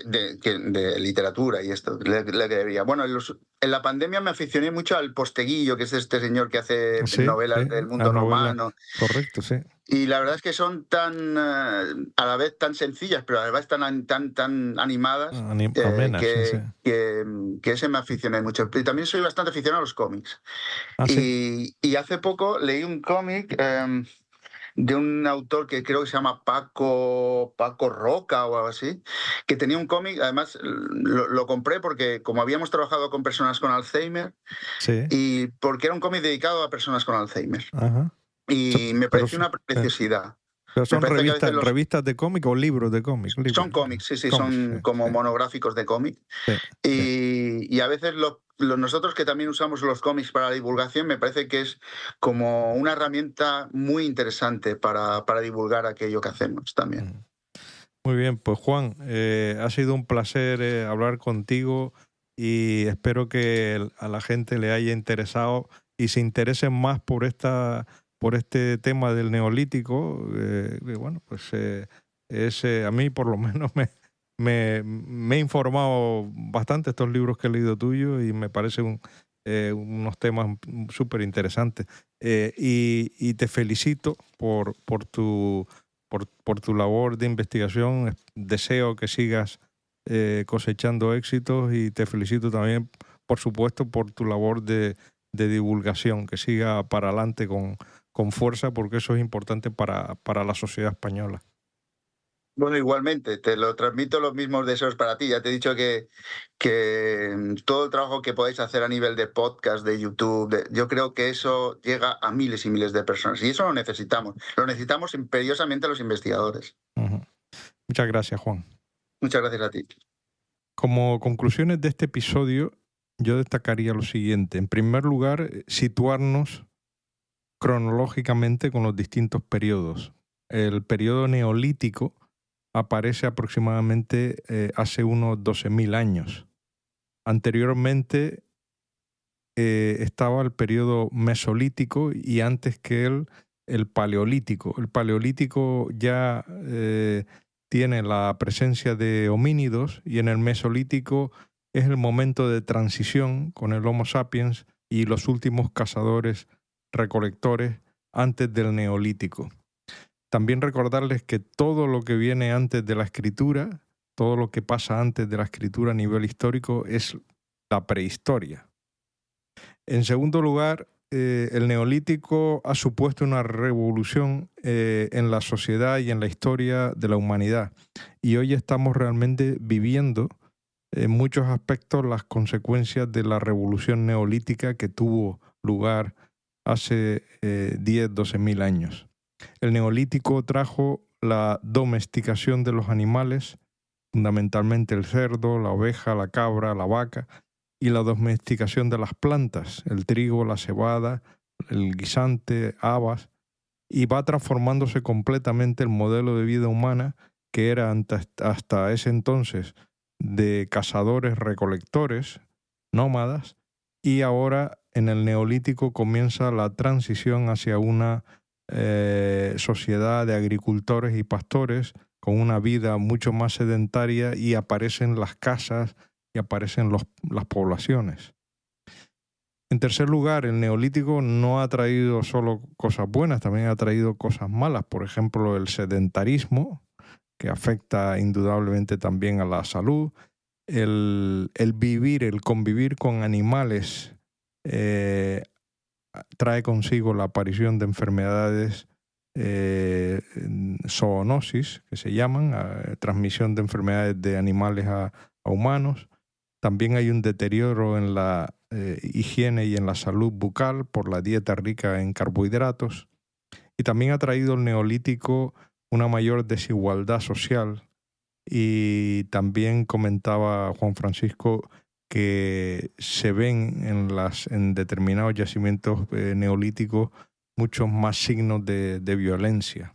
de literatura y esto, le debería. Bueno, en la pandemia me aficioné mucho al Posteguillo, que es este señor que hace Sí, sí, novelas del las mundo novelas, romano. correcto, sí. Y la verdad es que son a la vez tan sencillas, pero a la vez tan animadas, Amenas, sí, sí. que ese me aficioné mucho. Y también soy bastante aficionado a los cómics. Ah, sí. Y hace poco leí un cómic de un autor que creo que se llama Paco Roca o algo así, que tenía un cómic, además lo compré porque como habíamos trabajado con personas con Alzheimer, Sí. y porque era un cómic dedicado a personas con Alzheimer. Ajá. Y me Pero, pareció una preciosidad. pero Me son parece que a veces revistas de cómic o libros de cómic. son Libros. cómics, sí, Cómics, sí, son como sí, monográficos de cómic. sí, sí. Y a veces nosotros que también usamos los cómics para la divulgación, me parece que es como una herramienta muy interesante para divulgar aquello que hacemos también. Muy bien, pues Juan, ha sido un placer hablar contigo y espero que a la gente le haya interesado y se interesen más por este tema del neolítico. Que bueno, pues a mí por lo menos me he informado bastante estos libros que he leído tuyos y me parecen unos temas súper interesantes. Y te felicito por tu labor de investigación. Deseo que sigas cosechando éxitos y te felicito también, por supuesto, por tu labor de divulgación, que siga para adelante con fuerza, porque eso es importante para la sociedad española. Bueno, igualmente, te lo transmito los mismos deseos para ti. Ya te he dicho que todo el trabajo que podáis hacer a nivel de podcast, de YouTube, yo creo que eso llega a miles y miles de personas. Y eso lo necesitamos. Lo necesitamos imperiosamente los investigadores. Uh-huh. Muchas gracias, Juan. Muchas gracias a ti. Como conclusiones de este episodio, yo destacaría lo siguiente. En primer lugar, situarnos cronológicamente con los distintos periodos. El periodo neolítico aparece aproximadamente hace unos 12.000 años. Anteriormente estaba el periodo mesolítico y antes que él el paleolítico. El paleolítico ya tiene la presencia de homínidos y en el mesolítico es el momento de transición con el Homo sapiens y los últimos cazadores recolectores antes del neolítico. También recordarles que todo lo que viene antes de la escritura, todo lo que pasa antes de la escritura a nivel histórico es la prehistoria. En segundo lugar, el neolítico ha supuesto una revolución en la sociedad y en la historia de la humanidad. Y hoy estamos realmente viviendo en muchos aspectos las consecuencias de la revolución neolítica que tuvo lugar hace 10, 12.000 años. El neolítico trajo la domesticación de los animales, fundamentalmente el cerdo, la oveja, la cabra, la vaca, y la domesticación de las plantas, el trigo, la cebada, el guisante, habas, y va transformándose completamente el modelo de vida humana que era hasta ese entonces de cazadores-recolectores, nómadas, y ahora en el neolítico comienza la transición hacia una sociedad de agricultores y pastores con una vida mucho más sedentaria y aparecen las casas y aparecen las poblaciones. En tercer lugar, el neolítico no ha traído solo cosas buenas, también ha traído cosas malas. Por ejemplo, el sedentarismo, que afecta indudablemente también a la salud, el convivir con animales trae consigo la aparición de enfermedades zoonosis, que se llaman, transmisión de enfermedades de animales a humanos. También hay un deterioro en la higiene y en la salud bucal por la dieta rica en carbohidratos. Y también ha traído el neolítico una mayor desigualdad social. Y también comentaba Juan Francisco que se ven en determinados yacimientos neolíticos muchos más signos de violencia.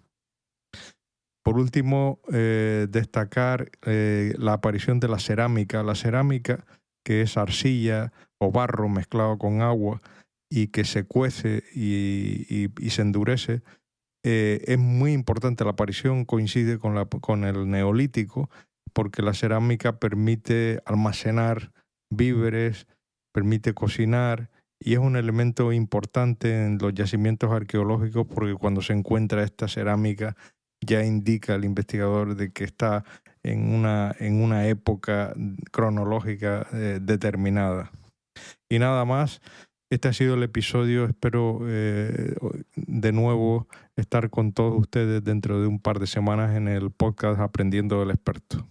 Por último, destacar la aparición de la cerámica. La cerámica, que es arcilla o barro mezclado con agua y que se cuece y se endurece, es muy importante. La aparición coincide con el neolítico porque la cerámica permite almacenar víveres, permite cocinar y es un elemento importante en los yacimientos arqueológicos porque cuando se encuentra esta cerámica ya indica al investigador de que está en una época cronológica determinada. Y nada más, este ha sido el episodio. Espero de nuevo estar con todos ustedes dentro de un par de semanas en el podcast Aprendiendo del Experto.